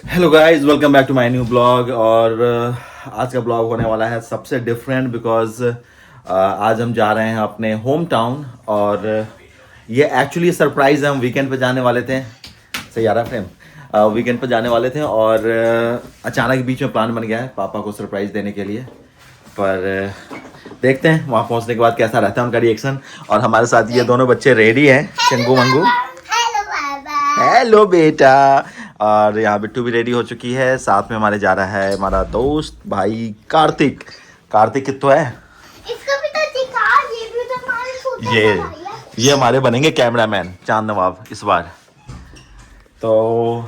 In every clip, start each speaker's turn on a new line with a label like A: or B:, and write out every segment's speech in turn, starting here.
A: Hello guys, welcome back to my new blog. और आज का ब्लॉग होने वाला है सबसे डिफरेंट बिकॉज आज हम जा रहे हैं अपने होम टाउन। और ये एक्चुअली सरप्राइज है। हम वीकेंड पे जाने वाले थे। सही आ रहा है फ्रेम। वीकेंड पे जाने वाले थे और अचानक बीच में प्लान बन गया है पापा को सरप्राइज देने के लिए। पर देखते हैं वहाँ पहुँचने के बाद कैसा रहता है उनका रिएक्शन। और हमारे साथ ये दोनों बच्चे रेडी हैं, चिंगू मंगू। हेलो बेटा। और यहाँ बिट्टू भी रेडी हो चुकी है। साथ में हमारे जा रहा है हमारा दोस्त भाई कार्तिक। कार्तिक कितना है?
B: इसको भी तो दिखा, ये भी तो हमारे छोटे
A: ये
B: भाई है।
A: ये हमारे बनेंगे कैमरामैन चांद नवाब इस बार। तो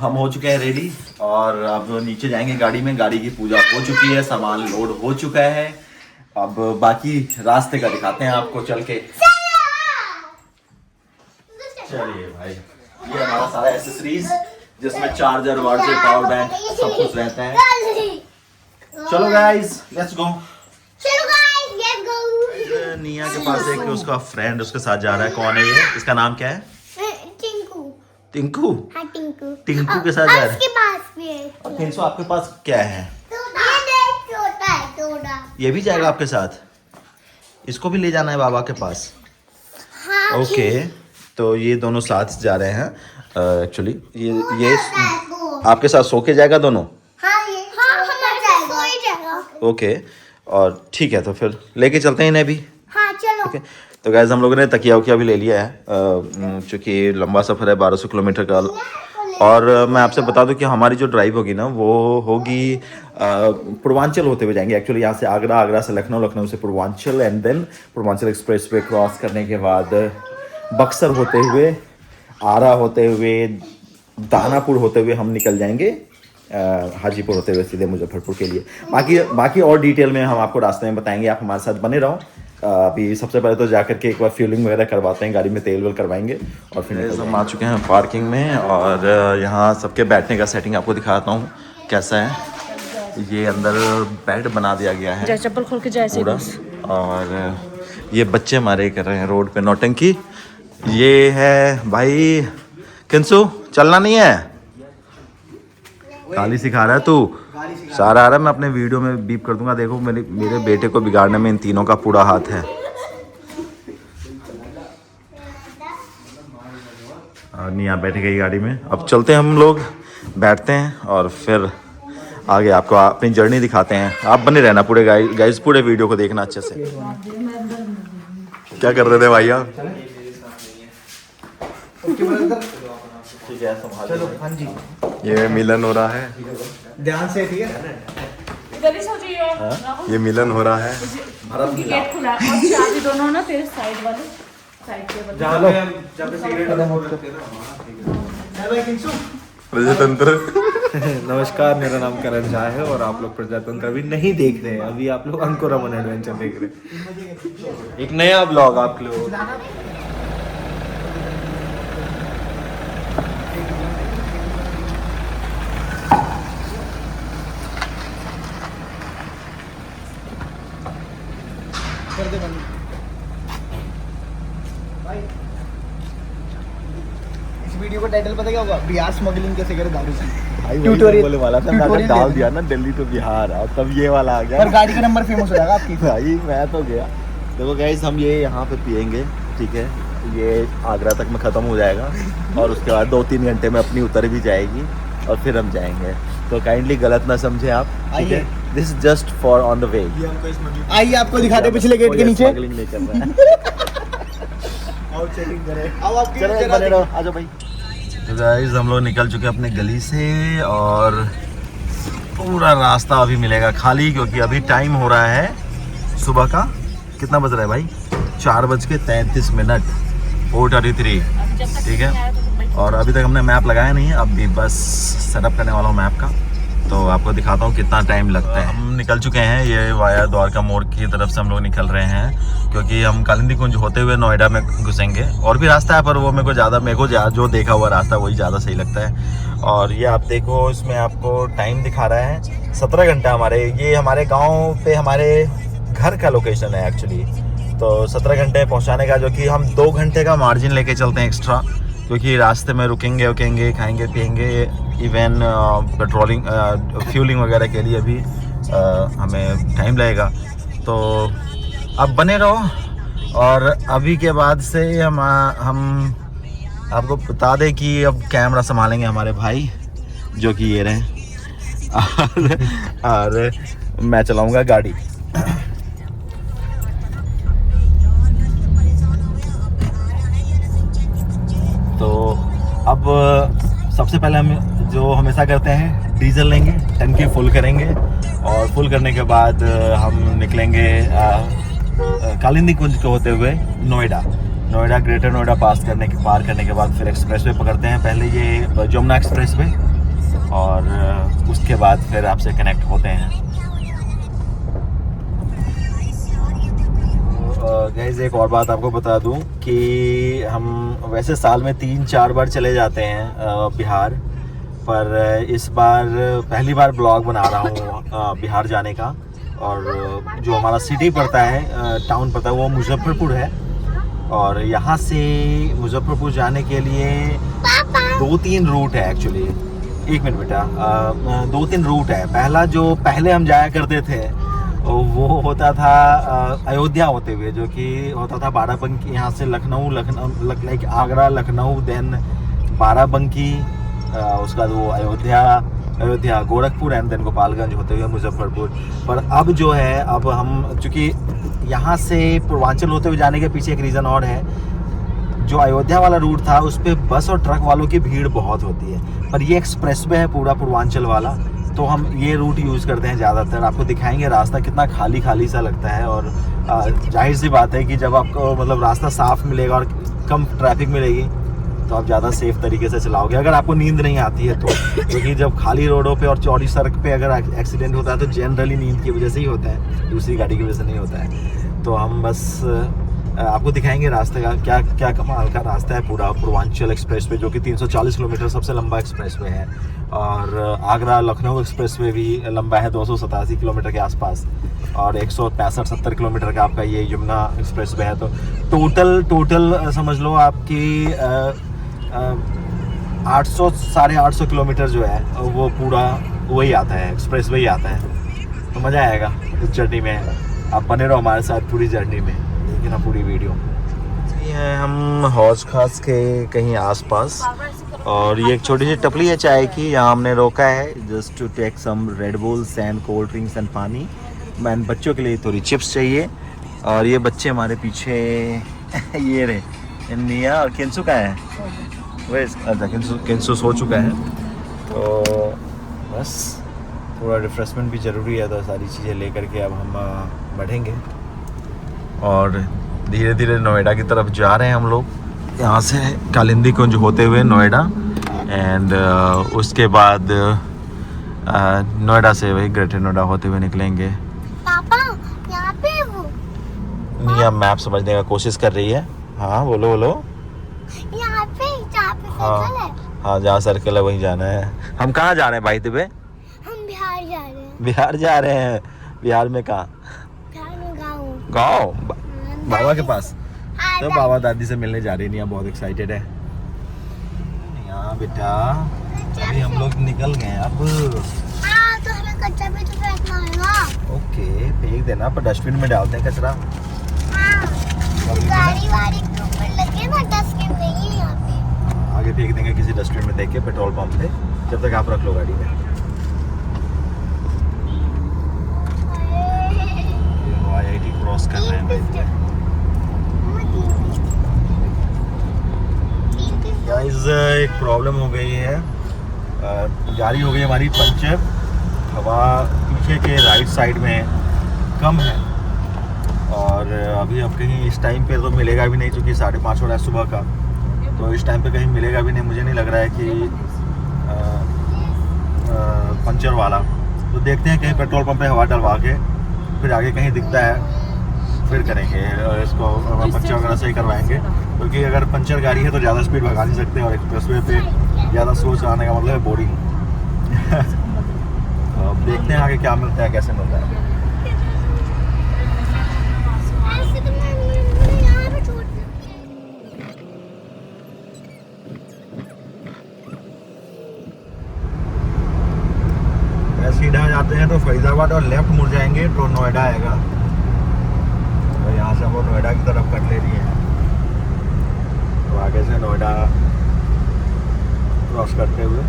A: हम हो चुके हैं रेडी और अब नीचे जाएंगे गाड़ी में। गाड़ी की पूजा हो चुकी है, सामान लोड हो चुका है। अब बाकी रास्ते का दिखाते हैं आपको चल के। चलिए भाई, ये हमारा सारा एसेसरीज जिसमें चार्जर वार्जर पावर बैंक सब कुछ रहता है। चलो गाइस लेट्स गो।
B: चलो गाइस लेट्स गो।
A: निया के पास एक उसका फ्रेंड उसके साथ जा रहा है। कौन है ये? इसका नाम क्या है?
B: टिंकू।
A: टिंकू।
B: हाँ टिंकू।
A: टिंकू के साथ जा रहा है।
B: उसके पास भी है।
A: और किंसो आपके पास क्या है?
B: ये देख, छोटा है छोटा।
A: ये भी जाएगा आपके साथ? इसको भी ले जाना है बाबा के पास।
B: हाँ
A: ओके, तो ये दोनों साथ जा रहे हैं। एक्चुअली ये आपके साथ सो के जाएगा दोनों?
B: हाँ ये हमारे साथ सो ही जाएगा।
A: ओके, और ठीक है तो फिर लेके चलते हैं इन्हें भी।
B: हाँ चलो।
A: ओके, तो गाइस हम लोगों ने तकिया वकिया भी ले लिया है क्योंकि लंबा सफ़र है 1200 किलोमीटर का। और मैं आपसे बता दूं कि हमारी जो ड्राइव होगी ना वो होगी पूर्वांचल होते हुए जाएंगे। एक्चुअली यहाँ से आगरा, आगरा से लखनऊ, लखनऊ से Purvanchal and then Purvanchal expressway cross करने के बाद बक्सर होते हुए, आरा होते हुए, दानापुर होते हुए हम निकल जाएंगे हाजीपुर होते हुए सीधे मुजफ्फरपुर के लिए। बाकी और डिटेल में हम आपको रास्ते में बताएंगे। आप हमारे साथ बने रहो। अभी सबसे पहले तो जाकर के एक बार फ्यूलिंग वगैरह करवाते हैं, गाड़ी में तेल वेल करवाएंगे और फिर हम आ चुके हैं पार्किंग में। और यहाँ सबके बैठने का सेटिंग आपको दिखाता हूँ कैसा है। ये अंदर बेड बना दिया गया है
C: चप्पल खोल के जाए
A: पूरा। और ये बच्चे हमारे कर रहे हैं रोड पे नौटंकी। ये है भाई किंसु, चलना नहीं है? गाली सिखा रहा है तू? सारा आ रहा है। मैं अपने वीडियो में बीप कर दूंगा। देखो मेरे बेटे को बिगाड़ने में इन तीनों का पूरा हाथ है। और निया बैठ गई गाड़ी में। अब चलते हैं हम लोग, बैठते हैं और फिर आगे आपको अपनी जर्नी दिखाते हैं। आप बने रहना पूरे गाइस, पूरे वीडियो को देखना अच्छे से। क्या कर रहे थे भैया? ठीक है,
D: चलो। हाँ जी,
A: ये मिलन हो रहा है।
D: ध्यान से, ठीक है।
C: इधर ही सो जाइए।
A: ये मिलन हो रहा है।
C: उनकी गेट खुला है और चाबी दोनों ना तेरे साइड वाले साइड के बदले।
D: जहाँ पे सिगरेट रखते हैं ना, वहाँ ठीक है।
A: प्रजातंत्र।
D: नमस्कार, मेरा नाम करण झा है और आप लोग प्रजातंत्र अभी नहीं देख रहे हैं। अभी आप लोग अंकुरमन एडवेंचर देख रहे हैं। एक नया ब्लॉग आप लोग। कर दे बंद। भाई इस वीडियो का टाइटल पता क्या होगा? बिहार स्मगलिंग कैसे करे दारू से। ट्यूटोरियल
A: बोले वाला था, मैंने डाल दिया ना दिल्ली टू बिहार, और तब ये वाला आ गया।
D: पर गाड़ी का नंबर फेमस हो जाएगा आपकी।
A: भाई मैं तो गया। देखो गाइस, हम ये यहाँ पे पियेंगे, ठीक है। ये आगरा तक में ख़त्म हो जाएगा और उसके बाद 2-3 घंटे में अपनी उतर भी जाएगी और फिर हम जाएंगे। तो काइंडली गलत ना समझे आप, ठीक है। This is just for on the way.
D: आइए आपको दिखाते पिछले गेट के नीचे।
A: स्मगलिंग नहीं कर रहा है।
D: और चेकिंग करें। अब आपकी
A: चलो बने रहो, आ जाओ भाई। तो गाइस हम लोग निकल चुके हैं अपने गली से और पूरा रास्ता अभी मिलेगा खाली क्योंकि अभी टाइम हो रहा है सुबह का। कितना बज रहा है भाई? 4:33, 4:33, ठीक है। और अभी तक हमने मैप लगाया नहीं है, अब भी बस सेटअप करने वाला हूँ मैप का। तो आपको दिखाता हूँ कितना टाइम लगता है। हम निकल चुके हैं, ये वाया द्वारका मोड़ की तरफ से हम लोग निकल रहे हैं क्योंकि हम कालिंदी कुंज होते हुए नोएडा में घुसेंगे। और भी रास्ता है पर वो मेरे को जो देखा हुआ रास्ता वही ज़्यादा सही लगता है। और ये आप देखो, इसमें आपको टाइम दिखा रहा है 17 घंटा हमारे। ये हमारे गाँव पे हमारे घर का लोकेशन है एक्चुअली। तो 17 घंटे पहुँचाने का, जो कि हम 2 घंटे का मार्जिन लेके चलते हैं एक्स्ट्रा क्योंकि रास्ते में रुकेंगे खाएंगे पिएंगे, इवन पेट्रोलिंग फ्यूलिंग वगैरह के लिए भी हमें टाइम लगेगा। तो अब बने रहो। और अभी के बाद से हम आपको बता दें कि अब कैमरा संभालेंगे हमारे भाई, जो कि ये रहे, और मैं चलाऊंगा गाड़ी। तो अब सबसे पहले हम जो हमेशा करते हैं, डीजल लेंगे, टंकी फुल करेंगे, और फुल करने के बाद हम निकलेंगे कालिंदी कुंज को होते हुए नोएडा। ग्रेटर नोएडा पार करने के बाद फिर एक्सप्रेसवे पकड़ते हैं, पहले ये जमुना एक्सप्रेसवे, और उसके बाद फिर आपसे कनेक्ट होते हैं। गाइस एक और बात आपको बता दूं कि हम वैसे साल में 3-4 बार चले जाते हैं बिहार, पर इस बार पहली बार ब्लॉग बना रहा हूँ बिहार जाने का। और जो हमारा सिटी पड़ता है, टाउन पड़ता है, वो मुजफ्फरपुर है। और यहाँ से मुजफ्फरपुर जाने के लिए 2-3 रूट है एक्चुअली। एक मिनट बेटा, 2-3 रूट है। पहला जो पहले हम जाया करते थे वो होता था अयोध्या होते हुए, जो कि होता था बाराबंकी, यहाँ से लखनऊ लाइक आगरा, लखनऊ, देन बाराबंकी, उसके बाद वो अयोध्या गोरखपुर, एंड देन गोपालगंज होते हुए मुजफ्फरपुर। पर अब जो है, अब हम चूँकि यहाँ से पूर्वांचल होते हुए जाने के पीछे एक रीज़न और है, जो अयोध्या वाला रूट था उस पर बस और ट्रक वालों की भीड़ बहुत होती है, पर ये एक्सप्रेसवे है पूरा पूर्वांचल वाला, तो हम ये रूट यूज़ करते हैं ज़्यादातर। आपको दिखाएंगे रास्ता कितना खाली सा लगता है। और जाहिर सी बात है कि जब आपको मतलब रास्ता साफ़ मिलेगा और कम ट्रैफिक मिलेगी तो आप ज़्यादा सेफ़ तरीके से चलाओगे, अगर आपको नींद नहीं आती है तो। क्योंकि जब खाली रोडों पे और चौड़ी सड़क पे अगर एक्सीडेंट होता है तो जनरली नींद की वजह से ही होता है, दूसरी गाड़ी की वजह से नहीं होता है। तो हम बस आपको दिखाएंगे रास्ते का क्या कमाल का रास्ता है पूरा पूर्वांचल एक्सप्रेसवे, जो कि 340 किलोमीटर सबसे लंबा एक्सप्रेसवे है। और आगरा लखनऊ एक्सप्रेसवे भी लंबा है 287 किलोमीटर के आसपास, और 165-70 किलोमीटर का आपका ये यमुना एक्सप्रेसवे है। तो टोटल समझ लो आपकी 800-850 किलोमीटर जो है वो पूरा वही आता है, एक्सप्रेसवे ही आता है। तो मज़ा आएगा इस जर्नी में। आप बने रहो हमारे साथ पूरी जर्नी में, देखिए ना पूरी वीडियो। ये है हम हौज खास के कहीं आसपास, और ये एक छोटी सी टपली है चाय की, यहाँ हमने रोका है just to take some Red Bulls and cold drinks and पानी। मैंने बच्चों के लिए थोड़ी चिप्स चाहिए, और ये बच्चे हमारे पीछे ये रहे, निया और किंसु का है अच्छा किंसु सो चुका है। तो बस थोड़ा रिफ्रेशमेंट भी ज़रूरी है, तो सारी चीज़ें लेकर के अब हम बढ़ेंगे और धीरे धीरे नोएडा की तरफ जा रहे हैं हम लोग। यहाँ से कालिंदी कुंज होते हुए नोएडा, एंड उसके बाद नोएडा से वही ग्रेटर नोएडा होते हुए निकलेंगे।
B: पापा यहाँ पे वो
A: निया मैप समझने का कोशिश कर रही है। हाँ बोलो
B: यहाँ पे जहाँ पे सर्कल है।
A: हाँ जहाँ सर्कल है वहीं जाना है। हम कहाँ जा रहे हैं भाई तिबे?
B: हम बिहार जा रहे हैं।
A: बिहार जा रहे हैं। बिहार में कहाँ?
B: बिहार में
A: गाँव बाबा के पास।
B: हाँ,
A: तो बाबा दादी से मिलने जा रही है, निया बहुत एक्साइटेड है। यहाँ बेटा अभी हम लोग निकल गए अब।
B: हाँ, तो हमें कचरा भी तो फेंकना होगा।
A: ओके फेंक देना, पर डस्टबिन में डालते हैं कचरा।
B: हाँ, गाड़ी वाड़ी के ऊपर लगे ना, डस्टबिन नहीं है यहाँ पे।
A: आगे फेंक देंगे किसी डस्टबिन में देख के पेट्रोल पंप पे, जब तक आप रख लो गाड़ी में। IIT क्रॉस कर रहे हैं भाई। गाइस एक प्रॉब्लम हो गई है, गाड़ी हो गई हमारी पंचर। हवा पीछे के राइट साइड में कम है, और अभी अब कहीं इस टाइम पे तो मिलेगा भी नहीं, क्योंकि 5:30 हो रहा है सुबह का, तो इस टाइम पे कहीं मिलेगा भी नहीं। मुझे नहीं लग रहा है कि पंचर वाला। तो देखते हैं कहीं पेट्रोल पंप पे हवा डलवा के फिर आगे कहीं दिखता है फिर करेंगे इसको, पंचर वगैरह सही करवाएंगे। क्योंकि अगर पंचर गाड़ी है तो ज़्यादा स्पीड भगा नहीं सकते, और एक्सप्रेसवे पे ज़्यादा स्लो चलाने का मतलब है बोरिंग। अब देखते हैं आगे क्या मिलता है, कैसे मिलता है।
B: ऐसे तो मैं यहाँ पे छोड़
A: सीधा जाते हैं तो फरीदाबाद और लेफ्ट मुड़ जाएंगे तो नोएडा आएगा। तो यहाँ से हम लोग नोएडा की तरफ कट ले लिए हैं, तो आगे से नोएडा क्रॉस करते हुए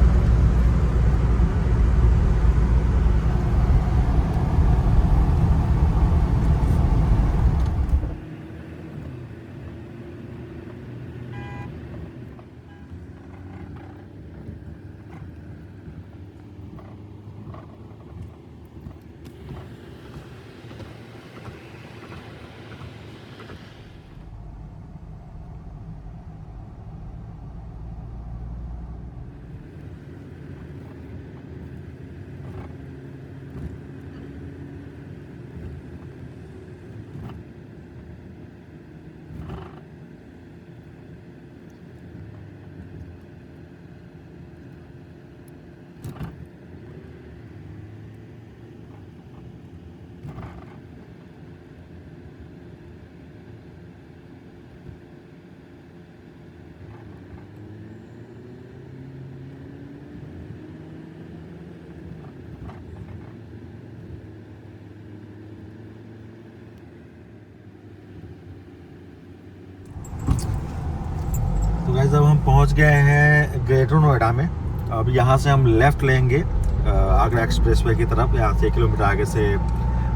A: गाइस अब हम पहुंच गए हैं ग्रेटर नोएडा में। अब यहाँ से हम लेफ़्ट लेंगे आगरा एक्सप्रेसवे की तरफ। यहाँ से 1 किलोमीटर आगे से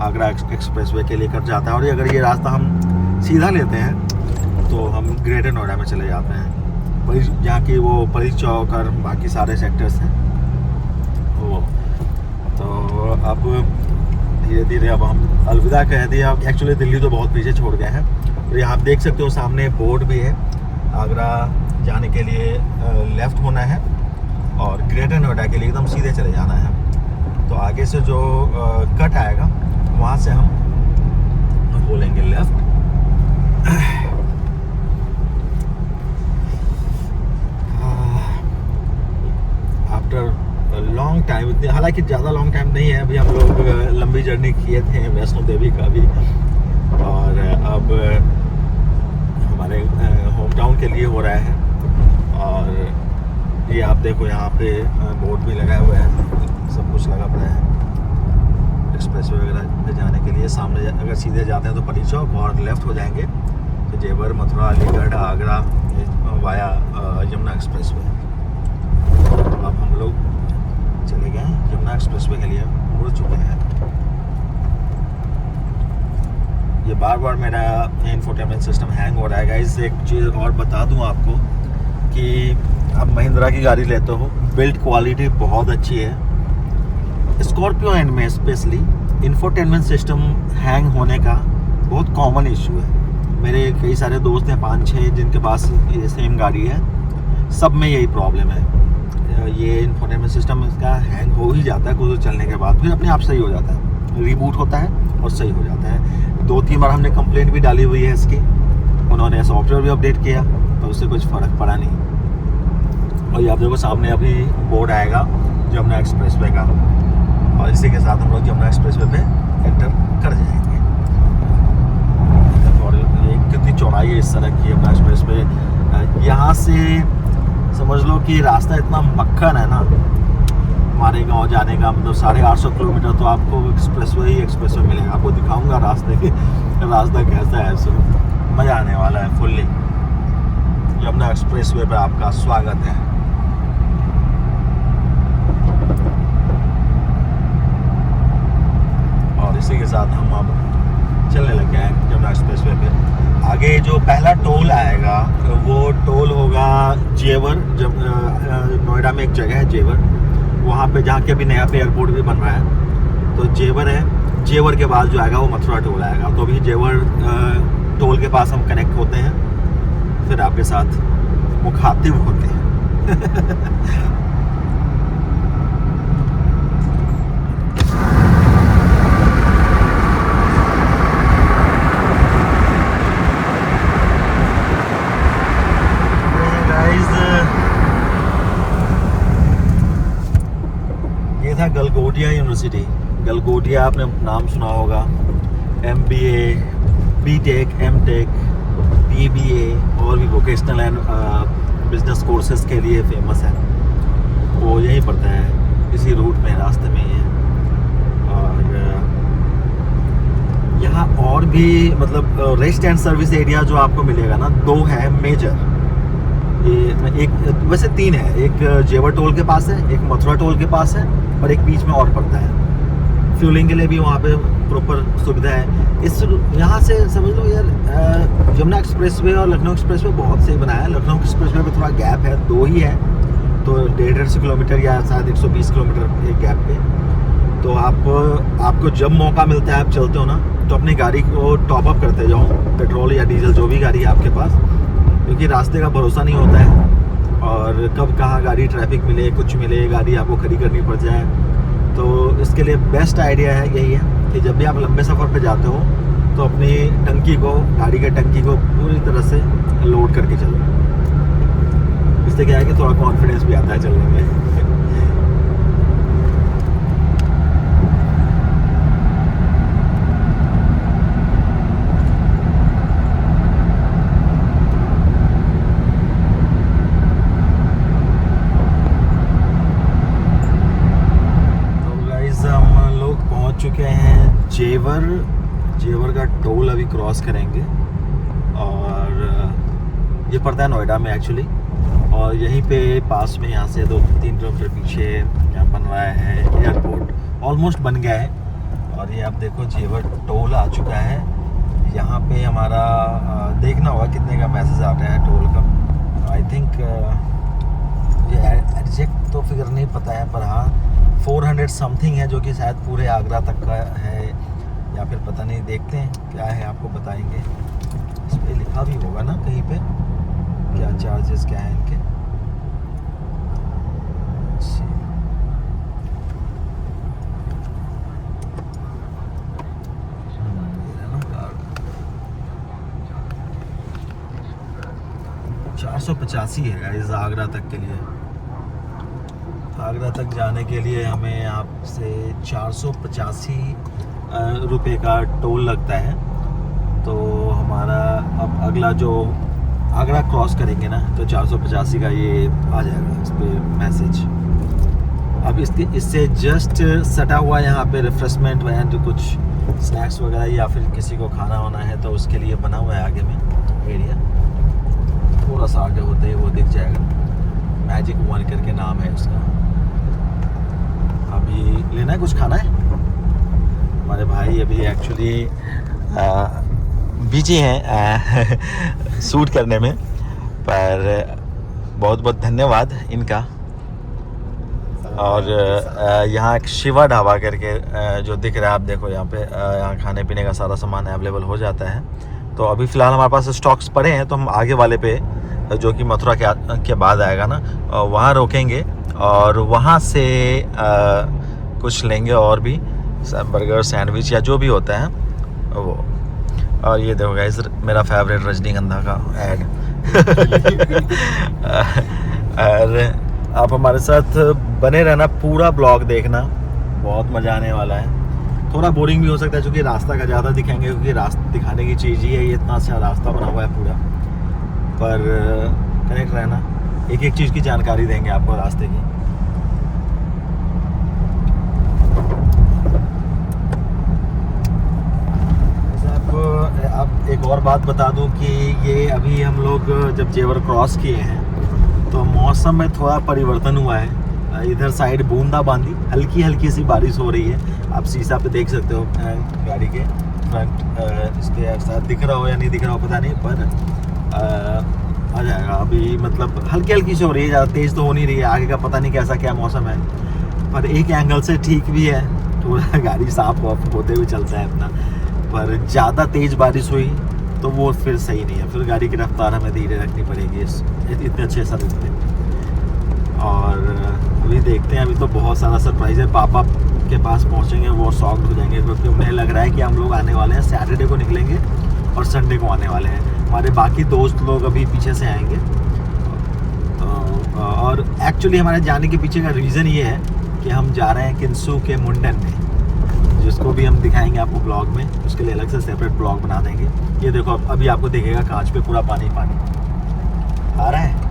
A: आगरा एक्सप्रेसवे के लिए कट जाता है, और अगर ये रास्ता हम सीधा लेते हैं तो हम ग्रेटर नोएडा में चले जाते हैं। यहाँ की वो परी चौक और बाकी सारे सेक्टर्स हैं वो। तो अब धीरे धीरे अब हम अलविदा कह दिया। एक्चुअली दिल्ली तो बहुत पीछे छोड़ गए हैं। और यहाँ आप देख सकते हो सामने बोर्ड भी है, आगरा जाने के लिए लेफ़्ट होना है और ग्रेटर नोएडा के लिए एकदम सीधे चले जाना है। तो आगे से जो कट आएगा वहाँ से हम बोलेंगे लेफ़्ट। आफ्टर लॉन्ग टाइम, इतनी हालांकि ज़्यादा लॉन्ग टाइम नहीं है। अभी हम लोग लंबी जर्नी किए थे वैष्णो देवी का भी, और अब हमारे होम टाउन के लिए हो रहा है। और ये आप देखो यहाँ पे बोर्ड भी लगा हुआ है, सब कुछ लगा पड़ा है एक्सप्रेसवे वगैरह पे जाने के लिए। सामने अगर सीधे जाते हैं तो परी चौक, और लेफ़्ट हो जाएंगे तो जेवर, मथुरा, अलीगढ़, आगरा वाया यमुना एक्सप्रेसवे। अब हम लोग चले गए यमुना एक्सप्रेसवे के लिए, मुड़ चुके हैं। ये बार बार मेरा इंफोटेनमेंट सिस्टम हैंग हो रहा है गाइस। एक चीज़ और बता दूं आपको कि आप महिंद्रा की गाड़ी लेते हो, बिल्ड क्वालिटी बहुत अच्छी है। स्कॉर्पियो एंड में स्पेशली इंफोटेनमेंट सिस्टम हैंग होने का बहुत कॉमन इशू है। मेरे कई सारे दोस्त हैं 5-6 जिनके पास ये सेम गाड़ी है, सब में यही प्रॉब्लम है। ये इंफोटेनमेंट सिस्टम इसका हैंग हो ही जाता है कुछ चलने के बाद, फिर अपने आप सही हो जाता है, रीबूट होता है और सही हो जाता है। 2-3 बार हमने कंप्लेंट भी डाली हुई है इसकी, उन्होंने सॉफ्टवेयर भी अपडेट किया तो उससे कुछ फ़र्क पड़ा नहीं। और ये आप देखो सामने अभी बोर्ड आएगा यमुना एक्सप्रेसवे का, और इसी के साथ हम लोग यमुना एक्सप्रेसवे पे एंटर कर जाएंगे। और ये कितनी चौड़ाई है इस सड़क की यमुना एक्सप्रेसवे। यहाँ से समझ लो कि रास्ता इतना मक्खन है ना, हमारे गांव जाने का मतलब 850 किलोमीटर तो आपको एक्सप्रेसवे मिलेगा। आपको दिखाऊंगा रास्ता कैसा है, सो मज़ा आने वाला है फुल्ली। यमुना एक्सप्रेसवे पे आपका स्वागत है। और इसी के साथ हम अब चलने लग गए हैं यमुना एक्सप्रेसवे पे। आगे जो पहला टोल आएगा वो टोल होगा जेवर। जब नोएडा में एक जगह है जेवर, वहाँ पे जहाँ के अभी नया पे एयरपोर्ट भी बन रहा है, तो जेवर है। जेवर के बाद जो आएगा वो मथुरा टोल आएगा। तो अभी जेवर टोल के पास हम कनेक्ट होते हैं, फिर आपके साथ मुखातिब होते हैं। था गलगोटिया यूनिवर्सिटी। गलगोटिया आपने नाम सुना होगा। MBA, BTech, MTech, BBA और भी वोकेशनल एंड बिजनेस कोर्सेज के लिए फेमस है। वो यहीं पड़ता है, इसी रूट में, रास्ते में ही है। अभी मतलब रेस्ट एंड सर्विस एरिया जो आपको मिलेगा ना, 2 है मेजर। ये एक वैसे 3 है, एक जेवर टोल के पास है, एक मथुरा टोल के पास है, और एक बीच में और पड़ता है। फ्यूलिंग के लिए भी वहाँ पे प्रॉपर सुविधा है। इस यहाँ से समझ लो यार, जमुना एक्सप्रेसवे और लखनऊ एक्सप्रेसवे बहुत सही बनाया है। लखनऊ एक्सप्रेसवे पे थोड़ा गैप है, 2 ही है, तो 150 किलोमीटर या शायद 120 किलोमीटर एक गैप पे। तो आपको जब मौका मिलता है, आप चलते हो ना, तो अपनी गाड़ी को टॉप अप करते जाओ, पेट्रोल या डीजल जो भी गाड़ी है आपके पास, क्योंकि रास्ते का भरोसा नहीं होता है और कब कहाँ गाड़ी ट्रैफिक मिले, कुछ मिले, गाड़ी आपको खड़ी करनी पड़ जाए। तो इसके लिए बेस्ट आइडिया है यही है कि जब भी आप लंबे सफ़र पे जाते हो तो अपनी टंकी को, गाड़ी के टंकी को पूरी तरह से लोड करके चलो। इससे क्या है कि थोड़ा कॉन्फिडेंस भी आता है चलने में। चुके हैं जेवर का टोल अभी क्रॉस करेंगे, और ये पड़ता है नोएडा में एक्चुअली। और यहीं पे पास में यहाँ से 2-3 किलोमीटर पीछे यहाँ बन रहा है एयरपोर्ट, ऑलमोस्ट बन गया है। और ये आप देखो जेवर टोल आ चुका है। यहाँ पे हमारा देखना होगा कितने का मैसेज आता है टोल का। आई थिंक ये एग्जैक्ट तो फिगर नहीं पता है, पर हाँ 400 समथिंग है, जो कि शायद पूरे आगरा तक का है, या फिर पता नहीं, देखते हैं क्या है, आपको बताएंगे। इस पे लिखा भी होगा ना कहीं पे क्या चार्जेस क्या है इनके। $485 है गाइस आगरा तक के लिए। आगरा तक जाने के लिए हमें आपसे 485 रुपये का टोल लगता है। तो हमारा अब अगला जो आगरा क्रॉस करेंगे ना, तो 485 का ये आ जाएगा इस पर मैसेज। अब इससे जस्ट सटा हुआ यहाँ पे रिफ्रेशमेंट एंड कुछ स्नैक्स वगैरह, या फिर किसी को खाना होना है तो उसके लिए बना हुआ है आगे में एरिया। थोड़ा सा आगे होते ही वो दिख जाएगा, मैजिक 1 करके नाम है उसका। अभी लेना है, कुछ खाना है। हमारे भाई अभी एक्चुअली बिजी हैं शूट करने में, पर बहुत बहुत धन्यवाद इनका। और यहाँ एक शिवा ढाबा करके जो दिख रहा है, आप देखो यहाँ पे, यहाँ खाने पीने का सारा सामान अवेलेबल हो जाता है। तो अभी फ़िलहाल हमारे पास स्टॉक्स पड़े हैं, तो हम आगे वाले पे जो कि मथुरा के बाद आएगा ना, वहाँ रोकेंगे और वहाँ से कुछ लेंगे, और भी बर्गर, सैंडविच या जो भी होता है वो। और ये देखो गाइस, मेरा फेवरेट रजनीगंधा का ऐड। और आप हमारे साथ बने रहना, पूरा ब्लॉग देखना, बहुत मज़ा आने वाला है। थोड़ा बोरिंग भी हो सकता है क्योंकि रास्ता का ज़्यादा दिखाएंगे, क्योंकि रास्ता दिखाने की चीज़ ही है, ये इतना अच्छा रास्ता बना हुआ है पूरा। पर कनेक्ट रहना, एक एक चीज़ की जानकारी देंगे आपको रास्ते की। अब एक और बात बता दूं कि ये अभी हम लोग जब जेवर क्रॉस किए हैं तो मौसम में थोड़ा परिवर्तन हुआ है। इधर साइड बूंदाबांदी, हल्की हल्की सी बारिश हो रही है। आप शीशा पे देख सकते हो गाड़ी के फ्रंट, इस पर शायद दिख रहा हो या नहीं दिख रहा हो पता नहीं, पर आ जाएगा। अभी मतलब हल्की हल्की से हो रही है, ज़्यादा तेज़ तो हो नहीं रही है। आगे का पता नहीं कैसा क्या मौसम है, पर एक एंगल से ठीक भी है, थोड़ा गाड़ी साफ होते हुए चलता है अपना। पर ज़्यादा तेज़ बारिश हुई तो वो फिर सही नहीं है, फिर गाड़ी की रफ्तार हमें धीरे रखनी पड़ेगी इतने अच्छे सड़क पे। और अभी देखते हैं, अभी तो बहुत सारा सरप्राइज़ है। पापा के पास पहुंचेंगे, वो शॉक्ड हो जाएंगे, क्योंकि उन्हें लग रहा है कि हम लोग आने वाले हैं सैटरडे को निकलेंगे और संडे को आने वाले हैं। हमारे बाकी दोस्त लोग अभी पीछे से आएंगे। और एक्चुअली हमारे जाने के पीछे का रीज़न ये है कि हम जा रहे हैं किंसू के मुंडन में, जिसको भी हम दिखाएंगे आपको ब्लॉग में। उसके लिए अलग से सेपरेट ब्लॉग बना देंगे। ये देखो अभी आपको दिखेगा कांच पे पूरा पानी पानी आ रहा है।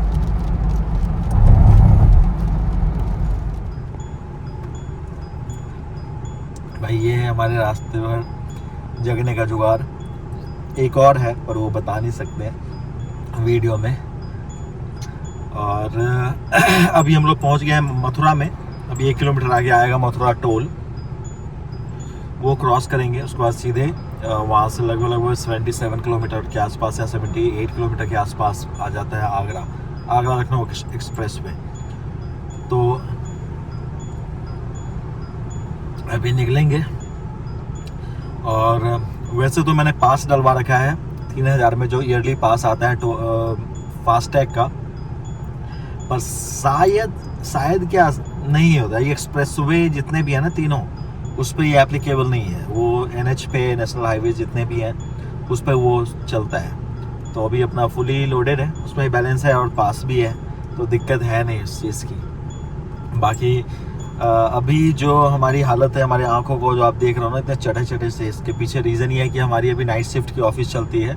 A: भाई ये है हमारे रास्ते पर जगने का जुगाड़। एक और है पर वो बता नहीं सकते वीडियो में। और अभी हम लोग पहुंच गए हैं मथुरा में। अभी 1 किलोमीटर आगे आएगा मथुरा टोल, वो क्रॉस करेंगे। उसके बाद सीधे वहाँ से लगभग 77 किलोमीटर के आसपास या 78 किलोमीटर के आसपास आ जाता है आगरा लखनऊ एक्सप्रेस वे। तो अभी निकलेंगे। और वैसे तो मैंने पास डलवा रखा है 3000 में, जो ईयरली पास आता है फास्टैग का, पर शायद क्या नहीं होता। ये एक्सप्रेस वे जितने भी है ना तीनों, उस पर ये एप्लीकेबल नहीं है। वो NH पे, नेशनल हाईवे जितने भी हैं उस पर वो चलता है। तो अभी अपना फुली लोडेड है, उसमें बैलेंस है और पास भी है, तो दिक्कत है नहीं इस चीज़ की। बाकी अभी जो हमारी हालत है, हमारी आंखों को जो आप देख रहे हो ना इतने चटे से, इसके पीछे रीज़न ये है कि हमारी अभी नाइट शिफ्ट की ऑफिस चलती है,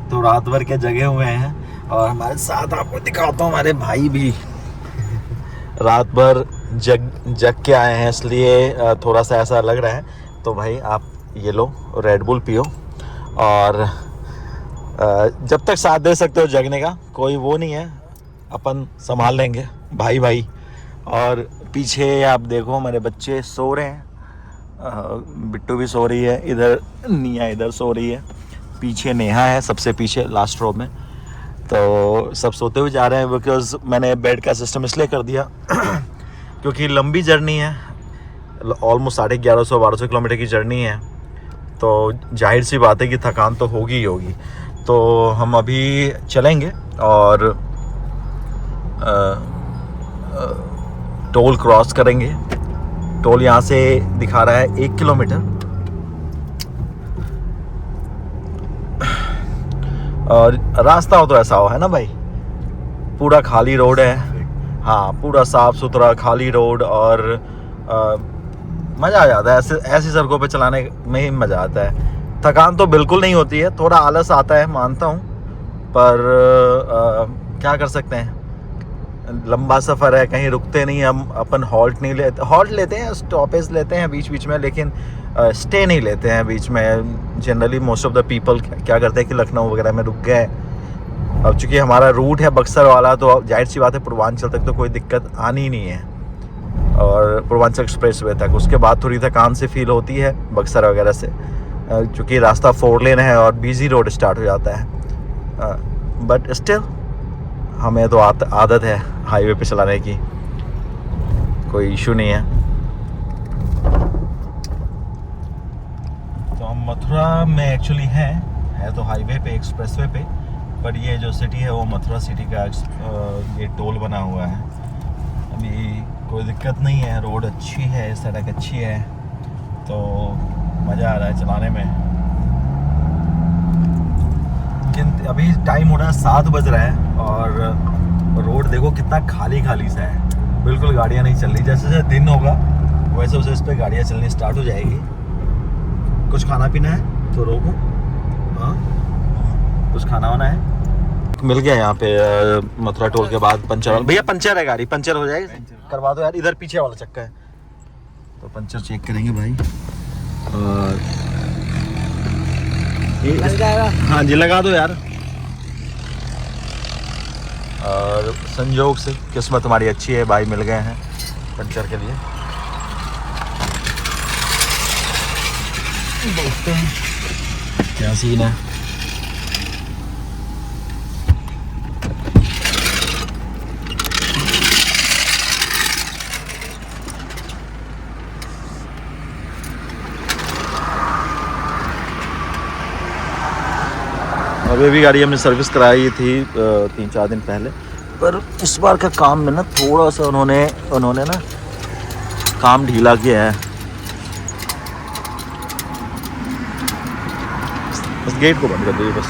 A: तो रात भर के जगे हुए हैं। और हमारे साथ आपको दिखाता हूँ, हमारे भाई भी रात भर जग के आए हैं, इसलिए थोड़ा सा ऐसा लग रहा है। तो भाई आप ये लो, रेड बुल पियो, और जब तक साथ दे सकते हो जगने का, कोई वो नहीं है, अपन संभाल लेंगे भाई। और पीछे आप देखो हमारे बच्चे सो रहे हैं, बिट्टू भी सो रही है, इधर निया इधर सो रही है, पीछे नेहा है सबसे पीछे लास्ट रो में। तो सब सोते हुए जा रहे हैं, बिकॉज़ मैंने बेड का सिस्टम इसलिए कर दिया क्योंकि लंबी जर्नी है, ऑलमोस्ट 1150-1200 किलोमीटर की जर्नी है। तो जाहिर सी बात है कि थकान तो होगी ही होगी। तो हम अभी चलेंगे और टोल क्रॉस करेंगे। टोल यहाँ से दिखा रहा है 1 किलोमीटर, और रास्ता हो तो ऐसा हो, है ना भाई, पूरा खाली रोड है। हाँ, पूरा साफ़ सुथरा खाली रोड, और मज़ा आ जाता है ऐसी सड़कों पे चलाने में ही मज़ा आता है। थकान तो बिल्कुल नहीं होती है, थोड़ा आलस आता है मानता हूँ, पर क्या कर सकते हैं, लंबा सफ़र है, कहीं रुकते नहीं हम, अपन हॉल्ट लेते हैं, स्टॉपेज लेते हैं बीच बीच में, लेकिन स्टे नहीं लेते हैं बीच में। Generally most of the people क्या करते हैं कि लखनऊ वगैरह में रुक गए। अब चूँकि हमारा रूट है बक्सर वाला, तो जाहिर सी बात है पूर्वांचल तक तो कोई दिक्कत आनी ही नहीं है, और पूर्वांचल एक्सप्रेस वे तक। उसके बाद थोड़ी थकान से फील होती है बक्सर वगैरह से, चूँकि रास्ता 4 लेन है और बिजी रोड स्टार्ट हो जाता है। बट स्टिल हमें तो आदत है हाईवे पे चलाने की, कोई इशू नहीं है। तो हम मथुरा में एक्चुअली है तो हाईवे पे, एक्सप्रेसवे पे, पर ये जो सिटी है वो मथुरा सिटी का ये टोल बना हुआ है। अभी कोई दिक्कत नहीं है, रोड अच्छी है, सड़क अच्छी है, तो मज़ा आ रहा है चलाने में। अभी टाइम हो रहा है 7 बज रहा है, और रोड देखो कितना खाली सा है, बिल्कुल गाड़ियाँ नहीं चल रही। जैसे जैसे दिन होगा वैसे वैसे इस पर गाड़ियाँ चलनी स्टार्ट हो जाएगी। कुछ खाना पीना है तो रोको, हाँ कुछ खाना वाना है। मिल गया यहाँ पे मथुरा टोल के बाद पंचर। भैया पंचर है, गाड़ी पंचर हो जाएगी, करवा दो यार, इधर पीछे वाला चक्का है, तो पंचर चेक करेंगे भाई। और हाँ जी लगा दो यार। और संयोग से किस्मत हमारी अच्छी है, भाई मिल गए हैं पंचर के लिए। देखते हैं क्या सीन है। अभी भी गाड़ी हमने सर्विस कराई थी 3-4 दिन पहले, पर इस बार का काम में ना थोड़ा सा उन्होंने ना काम ढीला किया है। बस गेट को बंद कर दीजिए बस।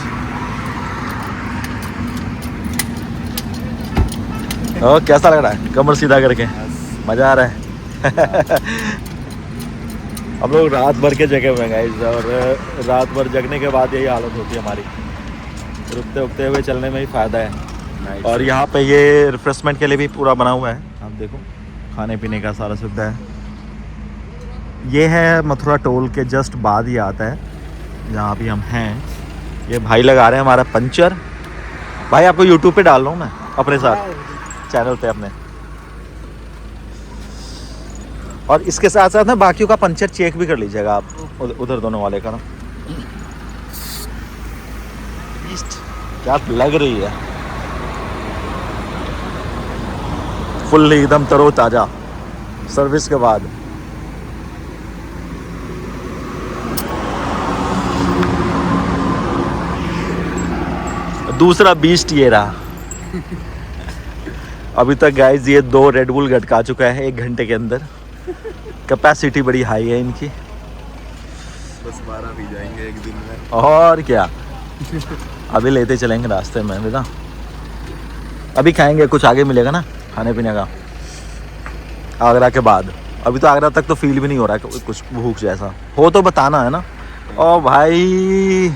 A: और कैसा लग रहा है कमर सीधा करके, मज़ा आ रहा है। हम लोग रात भर के जगह हुए गाइस, और रात भर जगने के बाद यही हालत होती है हमारी, रुकते रुकते हुए चलने में ही फ़ायदा है। और यहाँ पे ये रिफ्रेशमेंट के लिए भी पूरा बना हुआ है, आप देखो खाने पीने का सारा सुविधा है। ये है मथुरा टोल के जस्ट बाद ही आता है जहाँ भी हम हैं, ये भाई लगा रहे हैं हमारा पंचर। भाई आपको यूट्यूब पे डाल रहा हूँ मैं अपने साथ चैनल पे अपने, और इसके साथ साथ ना बाकियों का पंचर चेक भी कर लीजिएगा आप उधर दोनों वाले का ना। क्या लग रही है, फुल एकदम तरोताजा सर्विस के बाद। दूसरा बीस्ट ये रहा। अभी तक गाइस ये 2 रेड बुल गटका चुका है 1 घंटे के अंदर। कैपेसिटी बड़ी हाई है इनकी।
D: बस 12 पी जाएंगे एक दिन में।
A: और क्या, अभी लेते चलेंगे रास्ते में बेटा। अभी खाएंगे, कुछ आगे मिलेगा ना खाने पीने का आगरा के बाद। अभी तो आगरा तक तो फील भी नहीं हो रहा है कुछ भूख जैसा। हो तो बताना है ना। ओ भाई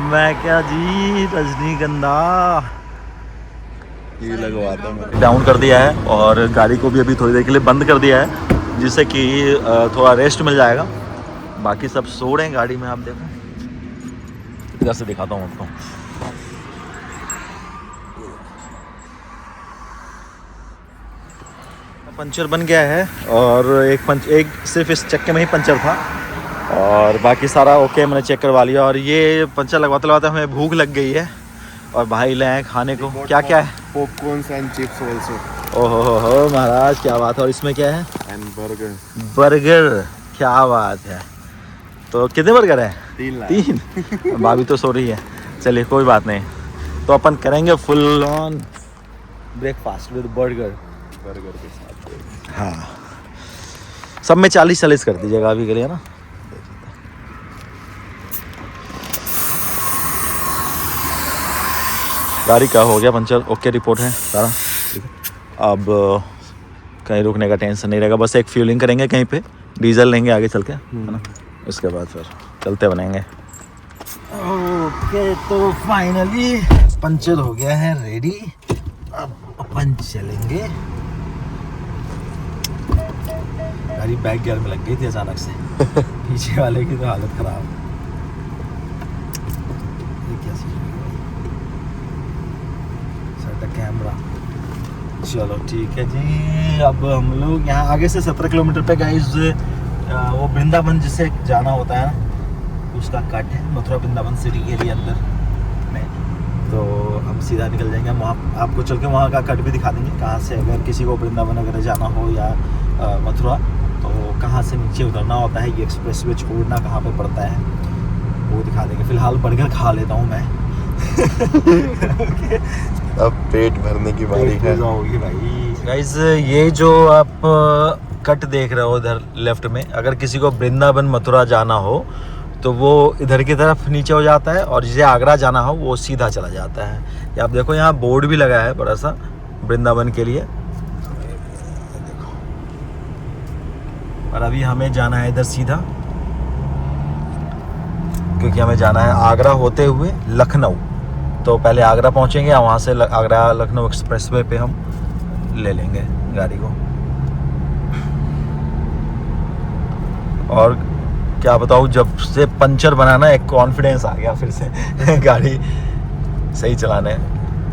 A: मैं क्या जी, रजनीगंधा
D: ये लगवाता हूँ।
A: डाउन कर दिया है और गाड़ी को भी अभी थोड़ी देर के लिए बंद कर दिया है, जिससे कि थोड़ा रेस्ट मिल जाएगा। बाकी सब सो रहे हैं गाड़ी में। आप देखो, इधर से दिखाता हूँ आपको। पंचर बन गया है और एक सिर्फ इस चक्के में ही पंचर था और बाकी सारा ओके मैंने चेक करवा लिया। और ये पंचर लगवाते लगवाते हमें भूख लग गई है और भाई लाए खाने को। क्या क्या है?
D: Popcorns and chips also.
A: ओहो हो महाराज, क्या बात है। और इसमें क्या है?
D: And burger.
A: बर्गर, क्या बात है। तो कितने बर्गर है?
D: 3
A: भाभी तो सो रही है। चलिए कोई बात नहीं, तो अपन करेंगे full on breakfast with burger
D: के साथ।
A: हाँ, सब में 40-40 कर दीजिएगा अभी के लिए ना। गाड़ी का हो गया पंचर, ओके रिपोर्ट है सारा। अब कहीं रुकने का टेंशन नहीं रहेगा, बस एक फ्यूलिंग करेंगे कहीं पे, डीजल लेंगे आगे चल के, है ना। उसके बाद फिर चलते बनेंगे। ओके, तो फाइनली पंचर हो गया है रेडी। अब अपन चलेंगे। गाड़ी बैक गियर में लग गई थी अचानक से। पीछे वाले की तो हालत खराब। ये क्या चीज़ है? Set camera. चलो ठीक है जी। अब हम लोग यहाँ आगे से 17 किलोमीटर पे गाइस वो वृंदावन जिसे जाना होता है ना, उसका कट है। मथुरा वृंदावन सिटी के लिए अंदर में, तो हम सीधा निकल जाएंगे। हम वहाँ आपको चल के वहाँ का कट भी दिखा देंगे, कहाँ से अगर किसी को वृंदावन वगैरह जाना हो या मथुरा, तो कहाँ से नीचे उतरना होता है, ये एक्सप्रेसवे छोड़ना कहाँ पे पड़ता है, वो दिखा देंगे। फिलहाल बर्गर खा लेता हूँ मैं।
D: अब पेट भरने की बारी है
A: भाई। गाइस ये जो आप कट देख रहे हो इधर लेफ्ट में, अगर किसी को वृंदावन मथुरा जाना हो तो वो इधर की तरफ नीचे हो जाता है, और जिसे आगरा जाना हो वो सीधा चला जाता है। ये आप देखो, यहाँ बोर्ड भी लगा है बड़ा सा वृंदावन के लिए। और अभी हमें जाना है इधर सीधा, क्योंकि हमें जाना है आगरा होते हुए लखनऊ। तो पहले आगरा पहुंचेंगे, वहाँ से आगरा लखनऊ एक्सप्रेसवे पे हम ले लेंगे गाड़ी को। और क्या बताऊँ, जब से पंचर बनाना एक कॉन्फिडेंस आ गया फिर से गाड़ी सही चलाने।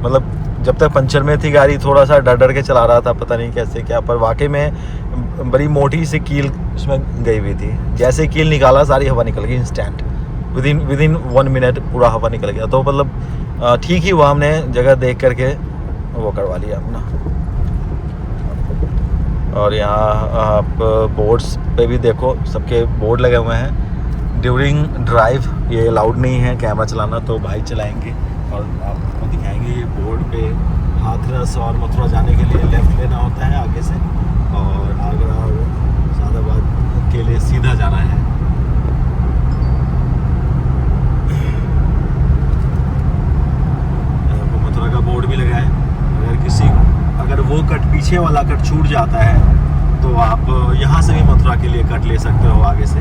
A: मतलब जब तक पंचर में थी गाड़ी थोड़ा सा डर डर के चला रहा था, पता नहीं कैसे क्या, पर वाकई में बड़ी मोटी सी कील उसमें गई हुई थी। जैसे कील निकाला सारी हवा निकल गई इंस्टेंट, विदिन 1 मिनट पूरा हवा निकल गया। तो मतलब ठीक ही हुआ, हमने जगह देख करके वो करवा लिया अपना। और यहाँ आप बोर्ड्स पे भी देखो, सबके बोर्ड लगे हुए हैं। ड्यूरिंग ड्राइव ये अलाउड नहीं है कैमरा चलाना, तो भाई चलाएंगे और आपको दिखाएंगे। ये बोर्ड पे हाथरस और मथुरा जाने के लिए लेफ़्ट लेना होता है आगे से, और आगरा और सादाबाद के लिए सीधा जाना है। मथुरा का बोर्ड भी लगा है। अगर वो कट पीछे वाला कट छूट जाता है तो आप यहाँ से भी मथुरा के लिए कट ले सकते हो आगे से।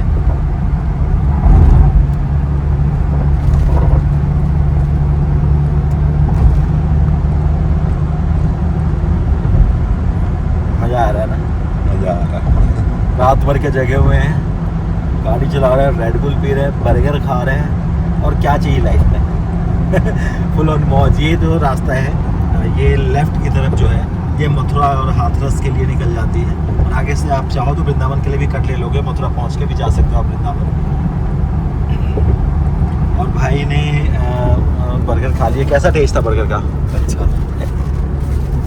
A: मज़ा आ रहा है ना?
D: मजा आ रहा है।
A: रात भर के जगे हुए हैं, गाड़ी चला रहे हैं, रेड बुल पी रहे हैं, बर्गर खा रहे हैं, और क्या चाहिए लाइफ में। फुल ऑन मौज। ये जो रास्ता है ये लेफ्ट की तरफ जो है ये मथुरा और हाथरस के लिए निकल जाती है, और आगे से आप चाहो तो वृंदावन के लिए भी कट ले लोगे, मथुरा पहुंच के भी जा सकते हो आप वृंदावन। और भाई ने बर्गर खा लिया। कैसा टेस्ट था बर्गर का?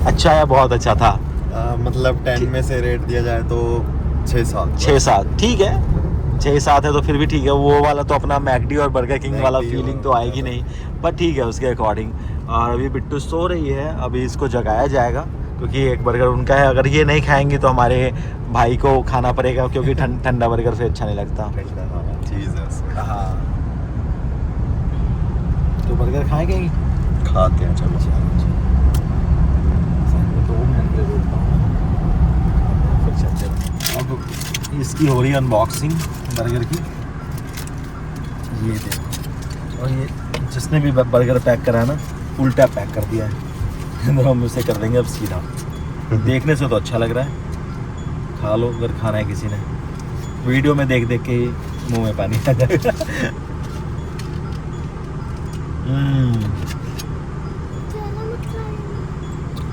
A: अच्छा है, बहुत अच्छा था।
E: मतलब 10 में से रेट दिया जाए तो 6-7।
A: 6-7 ठीक है, 6-7 है तो फिर भी ठीक है। वो वाला तो अपना मैकडी और बर्गर किंग वाला फीलिंग तो आएगी नहीं, पर ठीक है उसके अकॉर्डिंग। और अभी बिट्टू सो रही है, अभी इसको जगाया जाएगा क्योंकि एक बर्गर उनका है। अगर ये नहीं खाएंगी तो हमारे भाई को खाना पड़ेगा क्योंकि ठंडा बर्गर फिर अच्छा नहीं लगता। हाँ तो बर्गर खाएंगे ही,
E: खाते हैं चलो।
A: 2 मिनट के लिए रुकता हूँ, फिर चलते हैं। अब इसकी हो रही है अनबॉक्सिंग बर्गर की। ये देखो, और ये जिसने भी बर्गर पैक करा है ना उल्टा पैक कर दिया है। तो हम उसे कर देंगे अब सीधा। देखने से तो अच्छा लग रहा है, खा लो अगर खाना है किसी ने। वीडियो में देख देख के मुंह में पानी आ जाएगा।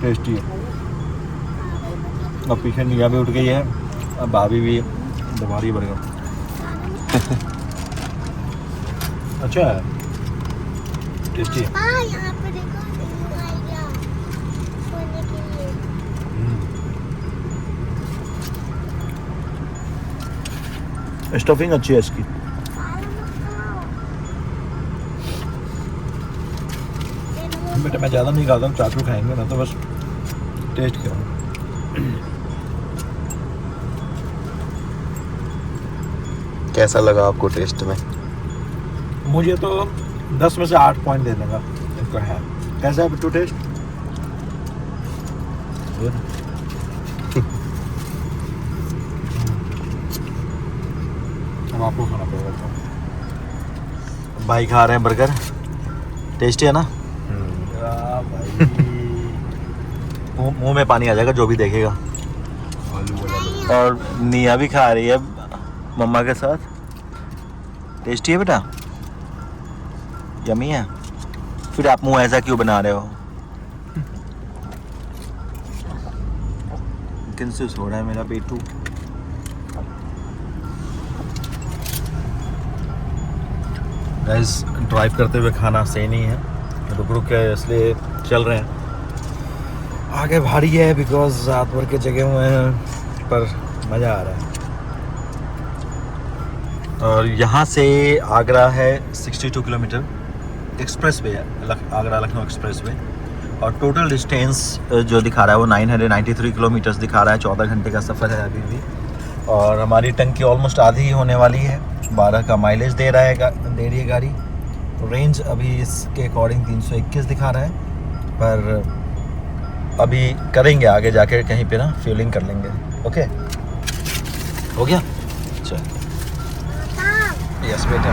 A: टेस्टी है। अब पीछे निया भी उठ गई है, अब भाभी भी दबा रही है बर्गर। अच्छा है, टेस्टी है।
B: हाँ यहाँ पे देखो आइडिया सोने के लिए।
A: स्टफिंग अच्छी है इसकी। बेटा मैं ज़्यादा नहीं खाता हूँ, चाचू खाएंगे ना तो बस टेस्ट करूँ।
E: कैसा लगा आपको टेस्ट में?
A: मुझे तो 10 में से 8 पॉइंट दे देगा इनको है। कैसा है बिट्टू टेस्ट? अब आपको खाना पड़ेगा तो। भाई खा रहे हैं बर्गर, टेस्टी है ना? मुंह में पानी आ जाएगा जो भी देखेगा। और निया भी खा रही है मम्मा के साथ। टेस्टी है बेटा, यमी है। फिर आप मुंह ऐसा क्यों बना रहे हो? कंफ्यूज हो रहा है मेरा बेटू। गाइस ड्राइव करते हुए खाना सही नहीं है, रुक रुक के इसलिए चल रहे हैं। आगे भारी है बिकॉज रात भर के जगह हुए हैं, पर मज़ा आ रहा है। और यहाँ से आगरा है 62 किलोमीटर, एक्सप्रेस वे है, आगरा लखनऊ एक्सप्रेस वे। और टोटल डिस्टेंस जो दिखा रहा है वो 993 किलोमीटर्स दिखा रहा है। 14 घंटे का सफ़र है अभी भी। और हमारी टंकी ऑलमोस्ट आधी ही होने वाली है। 12 का माइलेज दे रही है गाड़ी। रेंज अभी इसके अकॉर्डिंग 321 दिखा रहा है, पर अभी करेंगे आगे जाके कहीं पे ना फ्यूलिंग कर लेंगे। ओके हो गया, चल यस बेटा।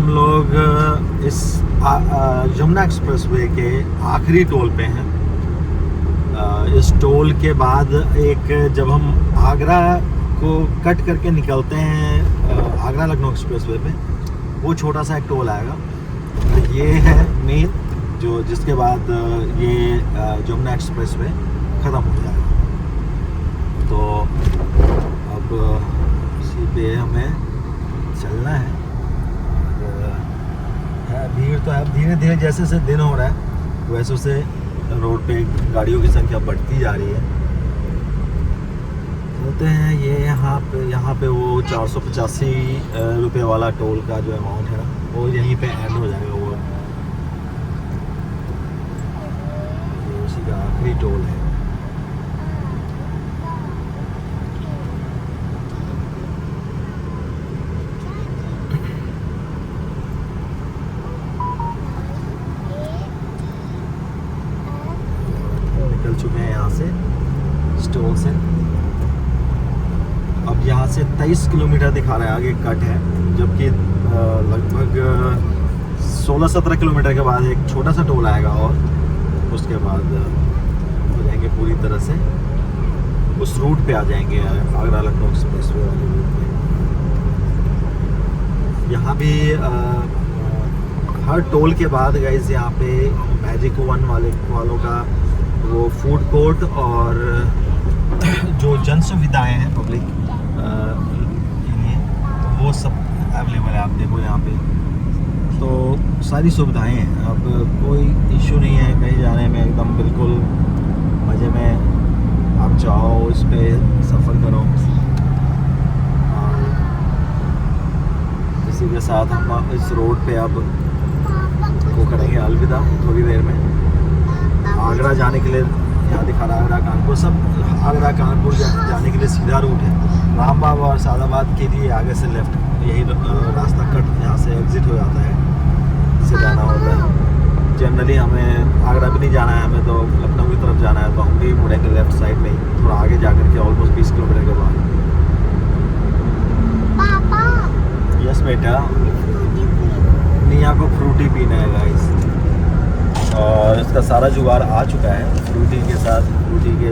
A: लोग इस यमुना एक्सप्रेसवे के आखिरी टोल पे हैं। इस टोल के बाद एक जब हम आगरा को कट करके निकलते हैं आगरा लखनऊ एक्सप्रेसवे पे, वो छोटा सा एक टोल आएगा। ये है मेन जो, जिसके बाद ये यमुना एक्सप्रेसवे ख़त्म हो जाएगा। तो अब इसी पे हमें चलना है। भीड़ तो है, धीरे धीरे जैसे जैसे दिन हो रहा है वैसे वैसे रोड पे गाड़ियों की संख्या बढ़ती जा रही है। तो चलते हैं। ये यहाँ पे वो 485 रुपये वाला टोल का जो अमाउंट है ना, वो यहीं पे एंड हो जाएगा। वो ये उसी का आखिरी टोल है। निकल चुके हैं यहाँ से स्टोर से। अब यहाँ से 23 किलोमीटर दिखा रहा है, आगे कट है, जबकि लगभग 16-17 किलोमीटर के बाद एक छोटा सा टोल आएगा और उसके बाद हो जाएंगे पूरी तरह से उस रूट पे आ जाएंगे, आगरा लखनऊ एक्सप्रेसवे वाले रूट पे। यहाँ भी हर टोल के बाद गाइस यहाँ पे मैजिक वन वालों का वो फूड कोर्ट और जो जन सुविधाएँ हैं पब्लिक के लिए, वो सब अवेलेबल है। आप देखो यहाँ पे तो सारी सुविधाएं हैं। अब कोई इशू नहीं है कहीं जाने में, एकदम बिल्कुल मज़े में आप जाओ, इस पे सफ़र करो। और इसी के साथ हम इस रोड पे अब को करेंगे अलविदा थोड़ी देर में। आगरा जाने के लिए यहाँ दिखा रहा है आगरा कानपुर, सब आगरा कानपुर जाने के लिए सीधा रूट है। रामबाग और सादाबाद के लिए आगे से लेफ्ट, यही रास्ता कट यहाँ से एग्जिट हो जाता है, से जाना होता है। जनरली हमें आगरा भी नहीं जाना है, हमें तो लखनऊ की तरफ जाना है, तो हम भी मुड़ेंगे लेफ्ट साइड में ही, थोड़ा आगे जा कर के ऑलमोस्ट 20 किलोमीटर के बाद।
B: पापा
A: यस बेटा, निया को फ्रूटी पीना है गाइस, और इसका सारा जुगाड़ आ चुका है फ्रूटी के साथ। फ्रूटी के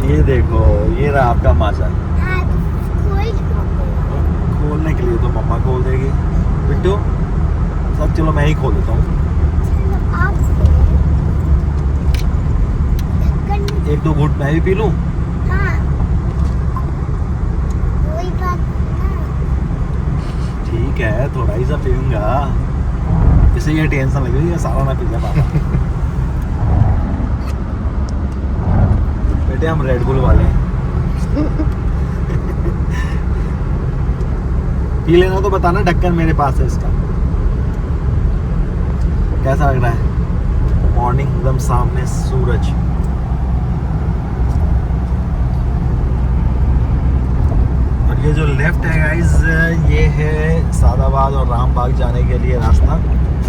A: ये देखो, ये रहा आपका माचा। खोलने के लिए तो मम्मा खोल देगी बिट्टू, सब चलो मैं ही खोल देता हूँ। एक दो घूंट मैं भी पी लूँ। ठीक है, थोड़ा ही सा पीऊँगा, इसे ये टेंशन लग रही है सारा ना पी जा पापा। बेटे हम रेड बुल वाले हैं। पी लेना तो बताना, ढक्कन मेरे पास है इसका। कैसा लग रहा है? मॉर्निंग एकदम सामने सूरज। और ये जो लेफ्ट है गाइस, ये है सादाबाद और रामबाग जाने के लिए रास्ता,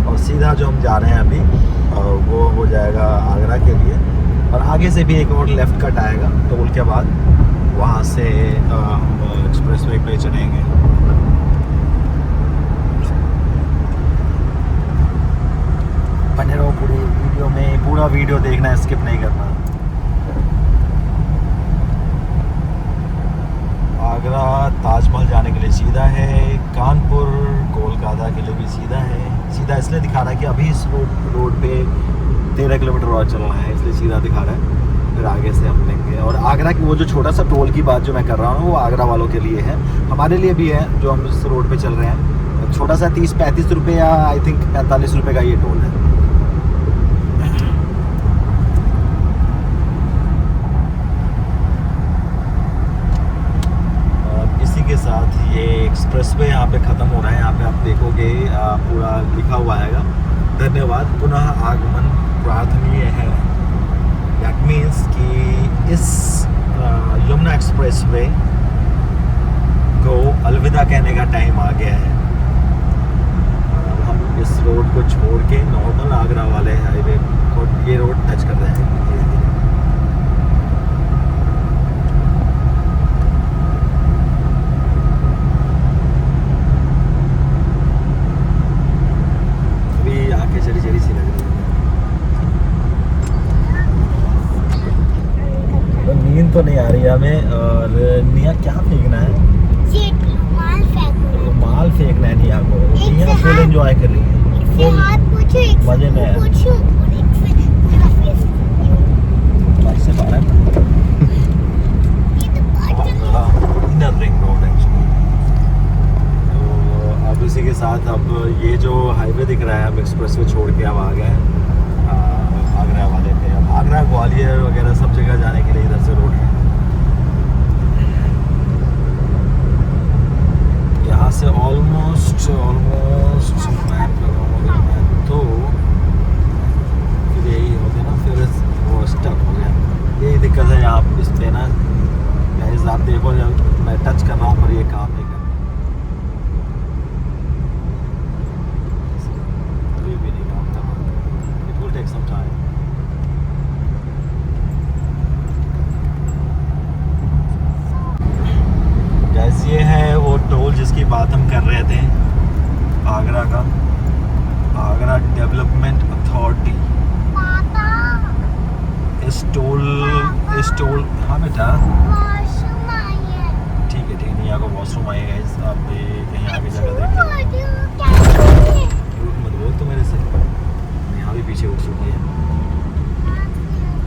A: और सीधा जो हम जा रहे हैं अभी वो हो जाएगा आगरा के लिए। और आगे से भी एक और लेफ़्ट कट आएगा टोल के बाद, वहाँ से हम एक्सप्रेसवे पे चढ़ेंगे। बने रहो पूरी वीडियो में, पूरा वीडियो देखना है, स्किप नहीं करना। आगरा ताजमहल जाने के लिए सीधा है, कानपुर कोलकाता के लिए भी सीधा है। सीधा इसलिए दिखा रहा है कि अभी इस रोड पे 13 किलोमीटर और चलना है, इसलिए सीधा दिखा रहा है। फिर आगे से हम लेंगे। और आगरा की वो जो छोटा सा टोल की बात जो मैं कर रहा हूँ, वो आगरा वालों के लिए है, हमारे लिए भी है जो हम इस रोड पे चल रहे हैं। छोटा सा 30-35 रुपये या आई थिंक 45 रुपये का ये टोल है। के साथ ये एक्सप्रेसवे यहाँ पे ख़त्म हो रहा है। यहाँ पे आप देखोगे पूरा लिखा हुआ है, धन्यवाद पुनः आगमन प्रार्थनीय है। दैट मीन्स कि इस यमुना एक्सप्रेसवे को अलविदा कहने का टाइम आ गया है। हम इस रोड को छोड़ के नॉर्मल आगरा वाले हाईवे को ये रोड टच कर रहे हैं धीरे धीरे। चढ़ी सी लग रही है, नींद तो नहीं आ रही है हमें। और निया क्या फेंकना है? रुमाल फेंकना है निया को। निया फुल एंजॉय कर रही है, फुल मजे में है। Inner ring road actually. अब इसी के साथ अब ये जो हाईवे दिख रहा है, अब एक्सप्रेसवे छोड़ के अब आ गए आगरा वाले पे। अब आगरा ग्वालियर वगैरह सब जगह जाने के लिए इधर से रोड है। देखो मैं टच कर रहा हूँ पर ये काम नहीं कर रहा, अभी भी नहीं काम कर रहा। It will take some time. Guess ये है वो टोल जिसकी बात हम कर रहे थे, आगरा का, आगरा डेवलपमेंट अथॉरिटी।
B: पापा
A: इस टोल हाँ बेटा
B: वॉशरूम आई है।
A: ठीक है निया को वॉशरूम आएगा गाइस, आप भी कहीं आगे जगह देखिए। झूठ मत बोल तो मेरे से, यहाँ भी पीछे उठ चुकी है।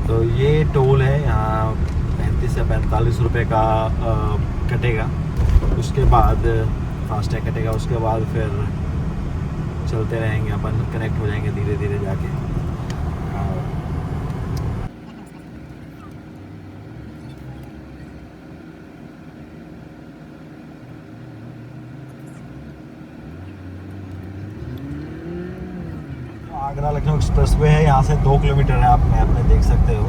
A: तो ये टोल है यहाँ 35 से 45 रुपये का कटेगा, उसके बाद फास्टैग कटेगा, उसके बाद फिर चलते रहेंगे अपन, कनेक्ट हो जाएंगे धीरे धीरे जाके। आगरा लखनऊ एक्सप्रेस वे है, यहाँ से 2 किलोमीटर है, आप मैप में देख सकते हो,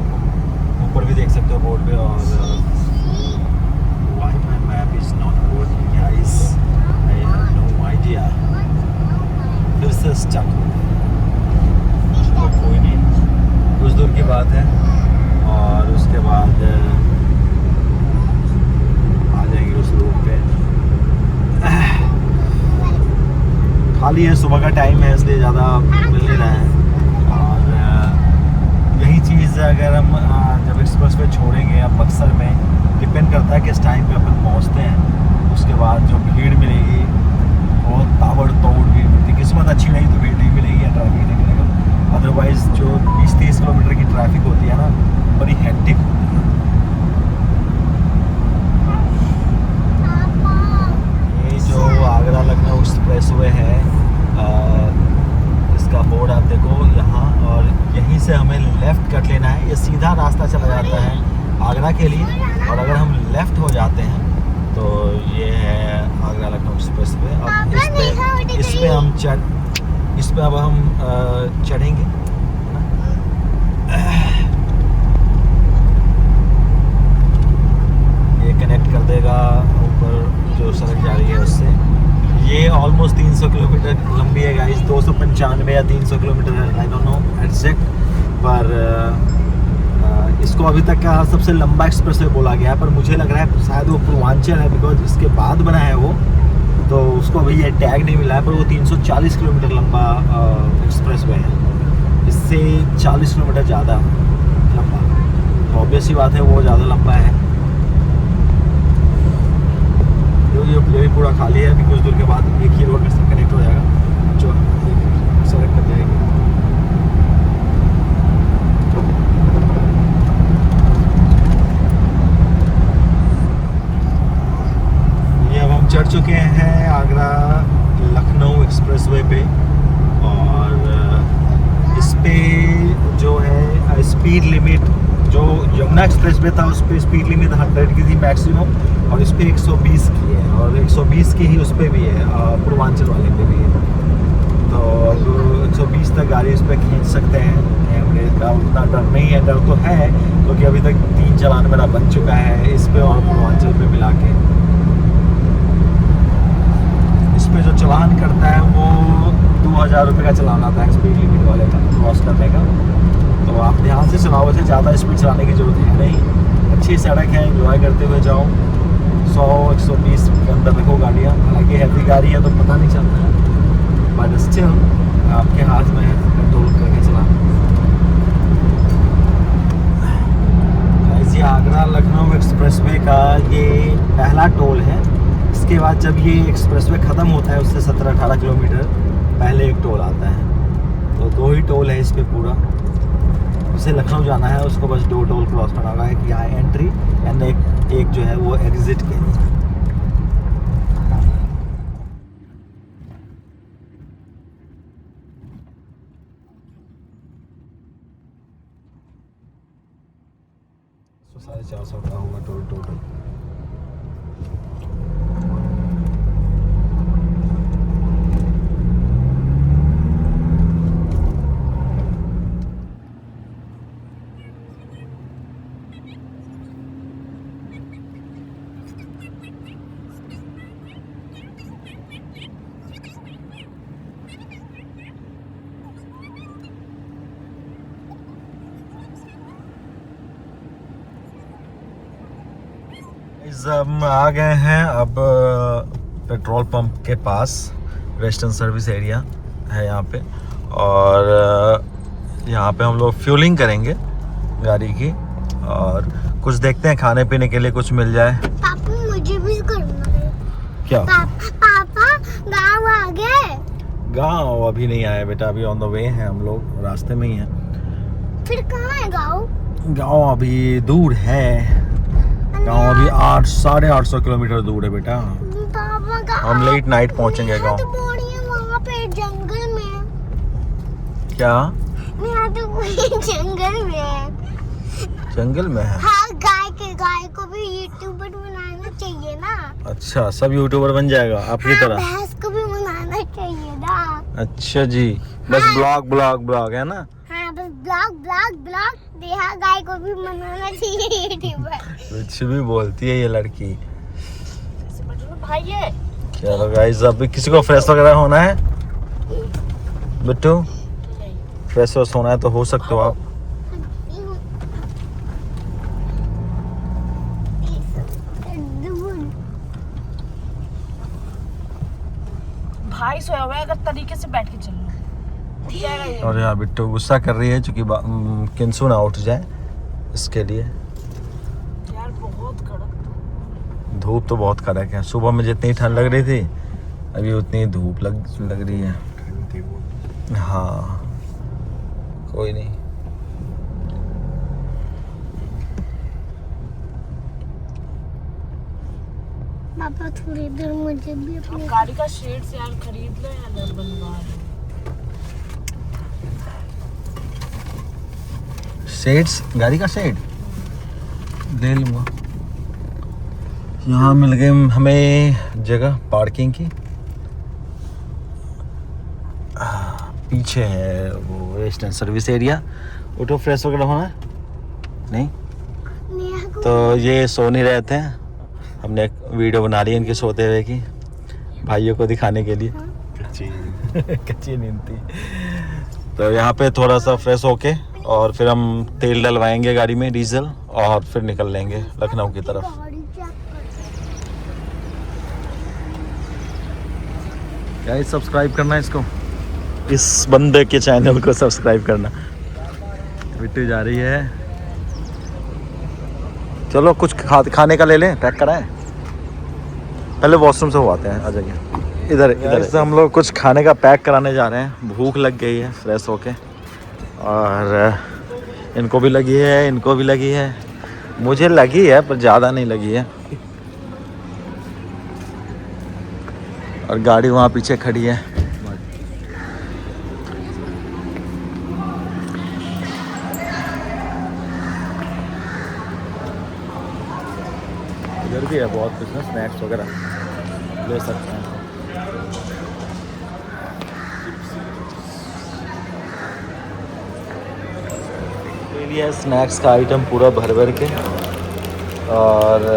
A: ऊपर भी देख सकते हो बोर्ड पे। और why my map is not working guys, I have no idea, फिर से स्टक हो गया। चलो कोई नहीं, कुछ दूर की बात है और उसके बाद आ जाएंगे उस रूट पे। खाली है, सुबह का टाइम है इसलिए ज़्यादा मिल नहीं रहा है। और यही चीज़ अगर हम जब एक्सप्रेस वे छोड़ेंगे अब बक्सर में, डिपेंड करता है किस टाइम पे अपन पहुंचते हैं, उसके बाद जो भीड़ मिलेगी बहुत ताबड़तोड़ भीड़ मिलती है। किस्मत अच्छी नहीं तो भीड़ नहीं मिलेगी या ट्रैफिक नहीं मिलेगा, अदरवाइज़ जो 20-30 किलोमीटर की ट्रैफिक होती है ना, बड़ी हेक्टिक होती है। ये जो आगरा लखनऊ एक्सप्रेस वे है, इसका बोर्ड आप देखो यहाँ, और यहीं से हमें लेफ़्ट कट लेना है। ये सीधा रास्ता चला जाता है आगरा के लिए, और अगर हम लेफ़्ट हो जाते हैं तो ये है आगरा लखनऊ एक्सप्रेस वे। अब इस पे हम अब हम चढ़ेंगे। ये कनेक्ट कर देगा ऊपर जो सड़क जा रही है उससे। ये ऑलमोस्ट 300 किलोमीटर लंबी है गाइस, 295 या 300 किलोमीटर है, आई डोंट नो एग्जैक्ट, पर इसको अभी तक का सबसे लंबा एक्सप्रेस वे बोला गया है। पर मुझे लग रहा है शायद वो पूर्वांचल है, बिकॉज इसके बाद बना है वो, तो उसको अभी ये टैग नहीं मिला है, पर वो 340 किलोमीटर लंबा एक्सप्रेस वे है, इससे 40 किलोमीटर ज़्यादा लंबा। तो ऑब्वियस ही बात है वो ज़्यादा लंबा है। ये भी पूरा खाली है, अभी कुछ दूर के बाद एक ही रोड से कनेक्ट हो जाएगा, जो सड़क कट जाएगी। ये अब हम चढ़ चुके हैं आगरा लखनऊ एक्सप्रेसवे पे, और इस पे जो है स्पीड लिमिट, जो यमुना एक्सप्रेस पे था उस पर स्पीड लिमिट 100 की थी मैक्सिमम, और इस पे 120 की है, और 120 की ही उस पर भी है, पूर्वांचल वाले पे भी है। तो 120 तक गाड़ी इस पर खींच सकते हैं, कैमरे का उतना डर नहीं है। डर तो है क्योंकि अभी तक 3 चालान मेरा बन चुका है इस पे और पूर्वांचल पे मिला के। इस पे जो चालान करता है वो 2000 रुपये का चालान आता है स्पीड लिमिट वाले का, क्रॉस करने का। तो आप ध्यान से चलाओ, वैसे ज़्यादा स्पीड चलाने की ज़रूरत है नहीं, अच्छी सड़क है, एंजॉय करते हुए जाओ। 100-120 के अंदर रखो गाड़ियाँ, हालांकि हैवी गाड़ी है तो पता नहीं चलता है, बट स्टिल आपके हाथ में कंट्रोल करके चलाना। ये आगरा लखनऊ एक्सप्रेसवे का ये पहला टोल है। इसके बाद जब ये एक्सप्रेसवे ख़त्म होता है उससे 17-18 किलोमीटर पहले एक टोल आता है, तो 2 ही टोल है इस पर पूरा। उसे लखनऊ जाना है, उसको बस 2 टोल क्रॉस करना होगा, एक यहाँ एंट्री एंड एक जो है वो एग्जिट के लिए। तो 450 का होगा टोटल। हम आ गए हैं अब पेट्रोल पंप के पास। वेस्टर्न सर्विस एरिया है यहाँ पे, और यहाँ पे हम लोग फ्यूलिंग करेंगे गाड़ी की, और कुछ देखते हैं खाने पीने के लिए कुछ मिल जाए।
B: पापा मुझे भी करना है।
A: क्या
B: पापा गाँव आ गए?
A: गाँव अभी नहीं आया बेटा, अभी ऑन द वे हैं हम लोग, रास्ते में ही हैं।
B: फिर कहाँ है गाँव?
A: गाँव अभी दूर है, गाँव अभी 800-850 किलोमीटर दूर है बेटा।
B: पापा गाँव
A: हम लेट नाइट पहुंचेंगे गाँव।
B: तो बोल रही है वहाँ पे जंगल में।
A: क्या
B: यहाँ तो कोई जंगल में है।
A: जंगल में है?
B: हाँ, गाय को भी यूट्यूबर बनाना चाहिए ना।
A: अच्छा, सब यूट्यूबर बन जाएगा आपकी
B: हाँ,
A: तरह?
B: भैंस को भी बनाना चाहिए ना।
A: अच्छा जी, बस ब्लॉग है ना?
B: हाँ, बस ब्लॉग देखा, गाय को भी बनाना चाहिए यूट्यूबर।
A: कुछ भी बोलती है ये लड़की।
C: भाई ये
A: चलो गाइस, अभी किसी को फ्रेश वगैरह होना है? बिट्टू फ्रेश होना है तो हो सकते हो आप।
C: भाई सोया हुआ है, अगर तरीके से बैठ के चल लो उठ जाएगा ये।
A: और यहाँ बिट्टू गुस्सा कर रही है क्योंकि किंसू ना उठ जाए, इसके लिए।
C: यार बहुत कड़क
A: धूप तो बहुत कड़क है। सुबह में जितनी ठंड लग रही थी, अभी उतनी धूप लग रही है। हाँ, कोई नहीं।
B: पापा थोड़ी देर मुझे भी
C: अब
B: अपने
C: गाड़ी का शेड से यार खरीद लो या घर बनवा लो।
A: शेड्स, गाड़ी का शेड ले लूँगा। यहाँ मिल गई हमें जगह पार्किंग की। पीछे है वो western service area. Auto fresh वगैरह होना है? नहीं
B: नेहा को
A: तो ये सो नहीं रहे थे, हमने एक वीडियो बना ली इनके सोते हुए की, भाइयों को दिखाने के लिए। कच्ची नींद थी। तो यहाँ पे थोड़ा सा फ्रेश होके और फिर हम तेल डलवाएंगे गाड़ी में, डीजल, और फिर निकल लेंगे लखनऊ की तरफ।
B: गाड़ी चेक कर।
A: गाइस, सब्सक्राइब करना इसको, इस बंदे के चैनल को सब्सक्राइब करना। बिट्टू जा रही है। चलो कुछ खाने का ले लें, पैक कराएं। पहले वॉशरूम से हो आते हैं, आ जाइए। इधर से हम लोग कुछ खाने का पैक कराने जा रहे हैं। भूख लग गई है फ्रेश होके, और इनको भी लगी है, इनको भी लगी है, मुझे लगी है पर ज़्यादा नहीं लगी है। और गाड़ी वहाँ पीछे खड़ी है। इधर भी है बहुत कुछ ना, स्नैक्स वगैरह ले सकते हैं। ले लिया स्नैक्स का आइटम पूरा भर के, और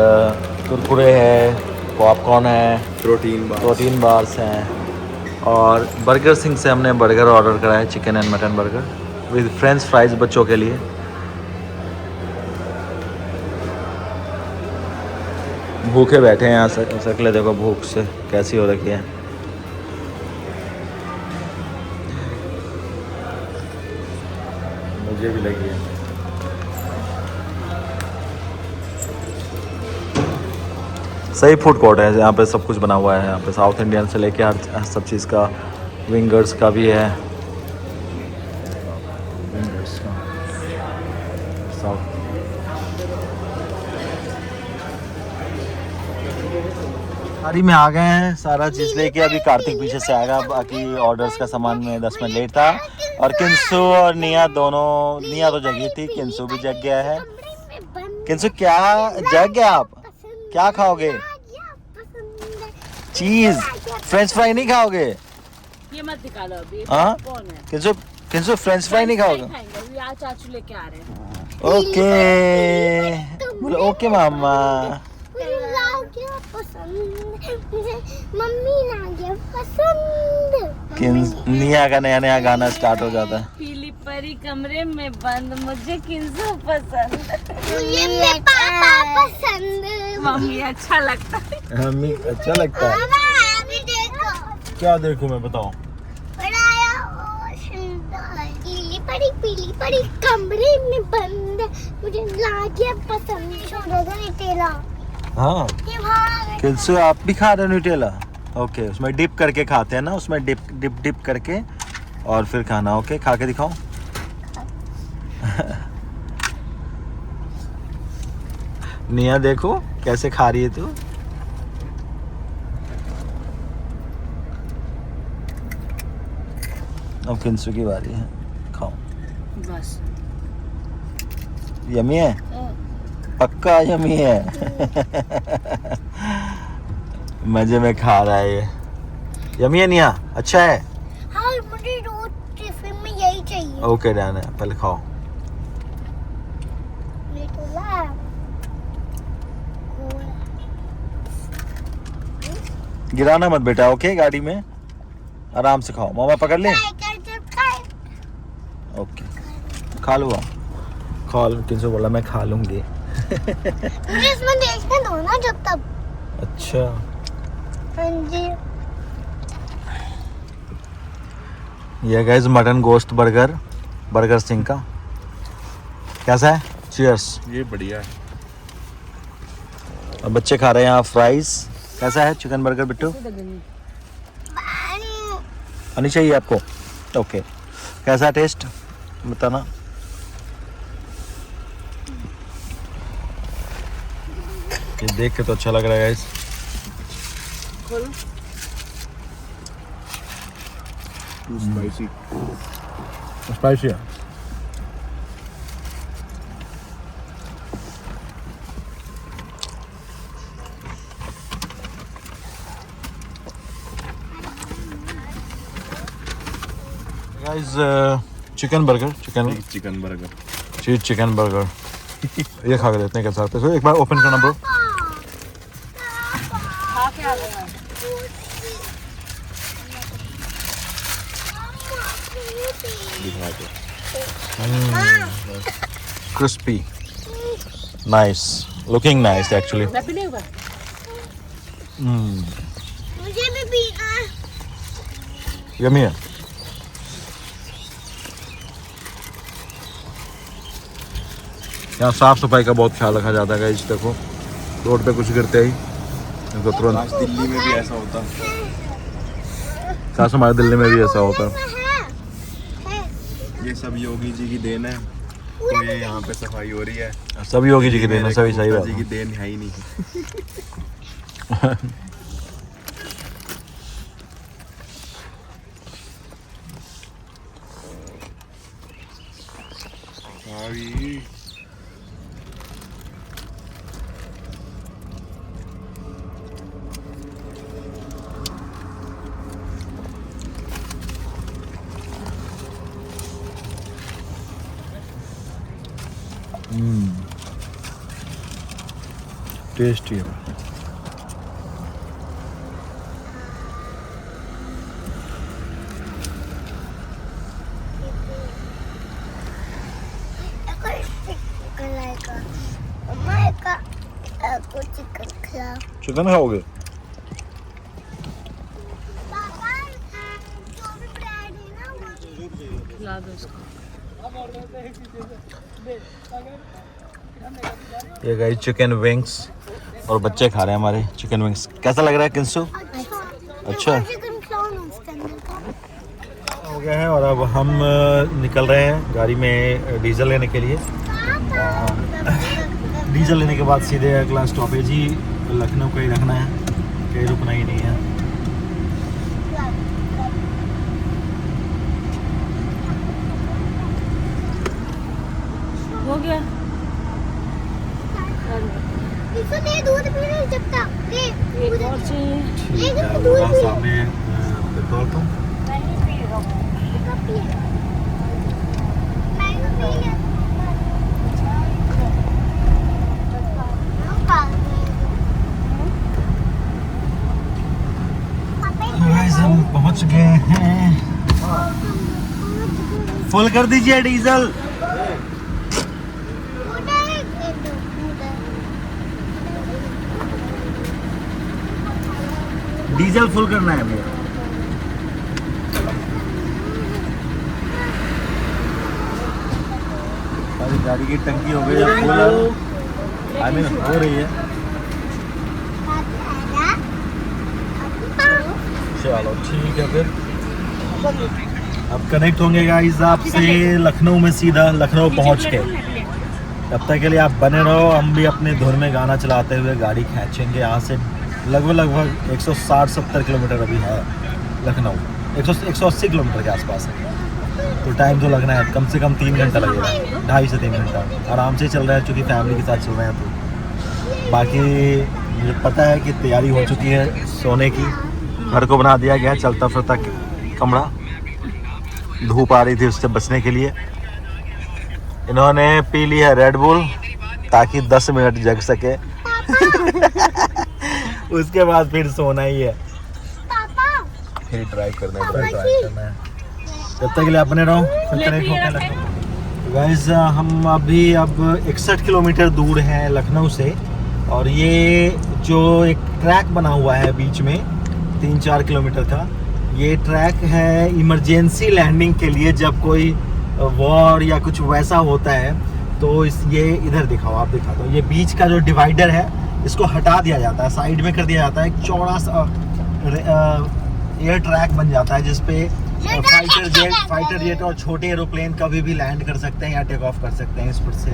A: कुरकुरे है, पॉपकॉर्न है, प्रोटीन बार्स हैं, और बर्गर सिंह से हमने बर्गर ऑर्डर करा है, chicken and mutton burger with French fries बच्चों के लिए। भूखे बैठे हैं यहाँ से, शक्लें देखो भूख से कैसी हो रखी है। मुझे भी लगी है। सही फूड कोर्ट है, यहाँ पे सब कुछ बना हुआ है। यहाँ पे साउथ इंडियन से लेके हर सब चीज़ का, विंगर्स का भी है, विंगर्स का साउथ। गाड़ी में आ गए हैं, सारा चीज़ लेके। अभी कार्तिक पीछे से आएगा, बाकी ऑर्डर्स का सामान में 10 मिनट लेट था। और किंसु और निया दोनों, निया तो जगी थी, किंसु भी जग गया है। किंसु क्या जग गया आप? क्या खाओगे? चीज, फ्रेंच फ्राई नहीं खाओगे?
C: ये मत निकालो अभी।
A: हाँ?
C: कौन है?
A: किंसु फ्रेंच फ्राई नहीं खाओगे?
C: खाएंगे अभी, आज चाचू लेके आ रहे हैं।
A: ओके, बोलो ओके मामा।
B: मम्मी ना गया पसंद।
A: निया का नया नया गाना स्टार्ट हो जाता है।
C: पीली परी कमरे में बंद, मुझे किंजू पसंद,
B: मुझे मेरे पापा पसंद।
C: मम्मी अच्छा लगता है।
A: हमें अच्छा लगता है।
B: मामा अभी देखो,
A: क्या देखूं मैं, बताओ।
B: बनाया और सुंदर। पीली पड़ी कमरे में बंद, मुझे लागे पसंद। छोड़ो न्यूटेला।
A: हाँ
B: ये भाग।
A: किंसु आप भी खा रहे हो न्यूटेला? ओके, उसमें डिप करके खाते हैं ना, उसमें डिप करके और फिर खाना। ओके, खा के दिखाओ। निया देखो कैसे खा रही है तू। अब किंसु की बारी है, खाओ।
C: बस
A: यमी है, पक्का यमी है। मजे में खा रहा है ये। यमी है निया, अच्छा है।
B: हाँ मुझे रोज टिफिन में यही चाहिए।
A: ओके डन है, पहले खाओ।
B: न्यूटेला।
A: गिराना मत बेटा, ओके? गाड़ी में आराम से खाओ। मामा पकड़ ले। ओके, खा लो आप। खा लो। किसी बोला मैं खा लूंगी।
B: मुझे इसमें देखने दो ना जब तक।
A: अच्छा,
B: हाँ जी।
A: ये गाइस मटन गोश्त बर्गर सिंह का कैसा है? चीयर्स।
D: ये बढ़िया है।
A: और बच्चे खा रहे हैं यहाँ फ्राइज। कैसा है चिकन बर्गर बिट्टू? आनी चाहिए आपको? ओके, कैसा टेस्ट बताना। ये देख के तो अच्छा लग रहा है गाइस।
D: स्पाइसी।
A: स्पाइसी है। Guys chicken burger,
D: chicken burger.
A: चीज चिकन बर्गर। ये खा के देखते हैं कैसा आता है। एक बार ओपन करना ब्रो।
C: खा के आ गया।
D: दिखा दो।
A: Crispy, nice, looking nice actually.
C: मैं भी नहीं होगा।
B: मुझे भी पीना है।
A: यम्मी है। यहाँ साफ सफाई का बहुत ख्याल रखा जाता है गाइस। देखो रोड पे कुछ गिरते ही तो तुरंत।
E: आज दिल्ली में भी ऐसा होता है।
A: खास हमारे दिल्ली में भी ऐसा होता है।
E: ये सब योगी जी की देन है, तो ये यहाँ पे सफाई हो रही है।
A: सब योगी जी की देन है, सभी सही
E: गुप्ता
A: बात
E: जी की
A: है।
E: देन है ही नहीं।
A: टेस्टी है। चिकन खाओगे?
C: खिला दो उसको।
A: ये गाइस चिकन विंग्स और बच्चे खा रहे हैं हमारे चिकन विंग्स। कैसा लग रहा है किंसु? अच्छा हो गया है। और अब हम निकल रहे हैं गाड़ी में डीजल लेने के लिए। डीजल लेने के बाद सीधे अगला स्टॉपेज ही लखनऊ का ही रखना है, कहीं रुकना ही नहीं है।
C: हो गया।
B: दूध पी रही जब तक दे।
C: एक और चाहिए।
B: एक दूध पी ले।
A: सामने पेट्रोल पंप।
B: नहीं पी रहा हूँ। कब पी रहा हूँ? मैं तो पी लिया।
A: गाइस हम पहुंच गए हैं। फुल कर दीजिए डीजल। डीजल फुल करना है भैया। हमारी गाड़ी की टंकी हो गई है फुल, आई मीन हो रही है। चलो ठीक है फिर, अब कनेक्ट होंगे गाइस आपसे लखनऊ में, सीधा लखनऊ पहुंच के। तब तक के लिए आप बने रहो, हम भी अपने धुन में गाना चलाते हुए गाड़ी खींचेंगे। यहाँ से लगभग 160-170 किलोमीटर अभी है लखनऊ, 180 किलोमीटर के आसपास है। तो टाइम तो लगना है, कम से कम 3 घंटा लगेगा, 2.5 से 3 घंटा आराम से चल रहा है, चूँकि फैमिली के साथ चल रहे हैं। तो बाकी मुझे पता है कि तैयारी हो चुकी है सोने की, घर को बना दिया गया चलता फिरता कमरा, धूप आ रही थी उससे बचने के लिए। इन्होंने पी ली है रेड बुल ताकि 10 मिनट जग सके उसके बाद फिर सोना ही है, फिर ड्राइव करना है। जब तक के लिए अपने रहो, फिर कनेक्ट होने लगो। गाइस हम अब 61 किलोमीटर दूर हैं लखनऊ से, और ये जो एक ट्रैक बना हुआ है बीच में 3-4 किलोमीटर का, ये ट्रैक है इमरजेंसी लैंडिंग के लिए। जब कोई वॉर या कुछ वैसा होता है तो ये इधर दिखाओ, आप दिखा दो, ये बीच का जो डिवाइडर है इसको हटा दिया जाता है, साइड में कर दिया जाता है। एक चौड़ा सा एयर ट्रैक बन जाता है जिसपे फाइटर जेट और छोटे एरोप्लेन कभी भी लैंड कर सकते हैं या टेक ऑफ कर सकते हैं इस पर से।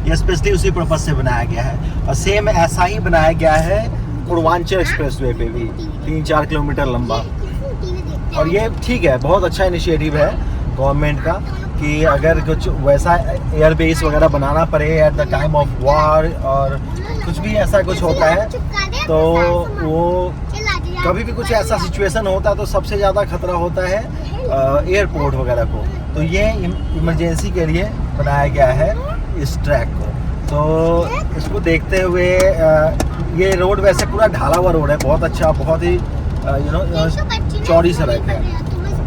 A: ये स्पेशली उसी पर्पज से बनाया गया है। और सेम ऐसा ही बनाया गया है पूर्वांचल एक्सप्रेसवे पे भी, 3-4 किलोमीटर लंबा। और ये ठीक है, बहुत अच्छा इनिशिएटिव है गवर्नमेंट का कि अगर कुछ वैसा एयर बेस वगैरह बनाना पड़े at the time of war और कुछ भी ऐसा कुछ होता है, तो वो कभी भी कुछ ऐसा सिचुएशन होता है तो सबसे ज़्यादा खतरा होता है एयरपोर्ट वगैरह को। तो ये इमरजेंसी के लिए बनाया गया है इस ट्रैक को। तो इसको देखते हुए ये रोड वैसे पूरा ढाला हुआ रोड है, बहुत अच्छा, बहुत ही चौड़ी सड़क है।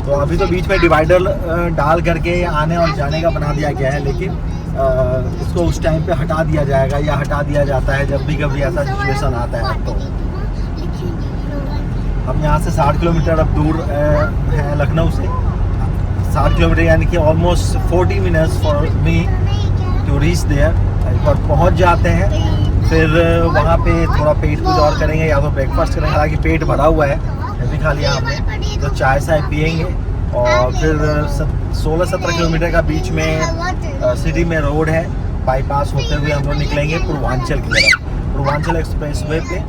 A: तो अभी तो बीच में डिवाइडर डाल करके आने और जाने का बना दिया गया है, लेकिन इसको उस टाइम पे हटा दिया जाएगा या हटा दिया जाता है जब भी कभी ऐसा सिचुएशन आता है। तो हम यहाँ से 60 किलोमीटर अब दूर है लखनऊ से, 60 किलोमीटर यानी कि almost 40 minutes for me to reach there. एक बार पहुँच जाते हैं, फिर वहाँ पे थोड़ा पेट कुछ और करेंगे, या तो ब्रेकफास्ट करेंगे, हालांकि पेट भरा हुआ है, अभी खा लिया हमने, तो चाय शाय पियेंगे। और फिर 16-17 किलोमीटर का बीच में सिटी में रोड है, बाईपास होते हुए हम लोग निकलेंगे पूर्वांचल की तरफ। पूर्वांचल एक्सप्रेसवे पे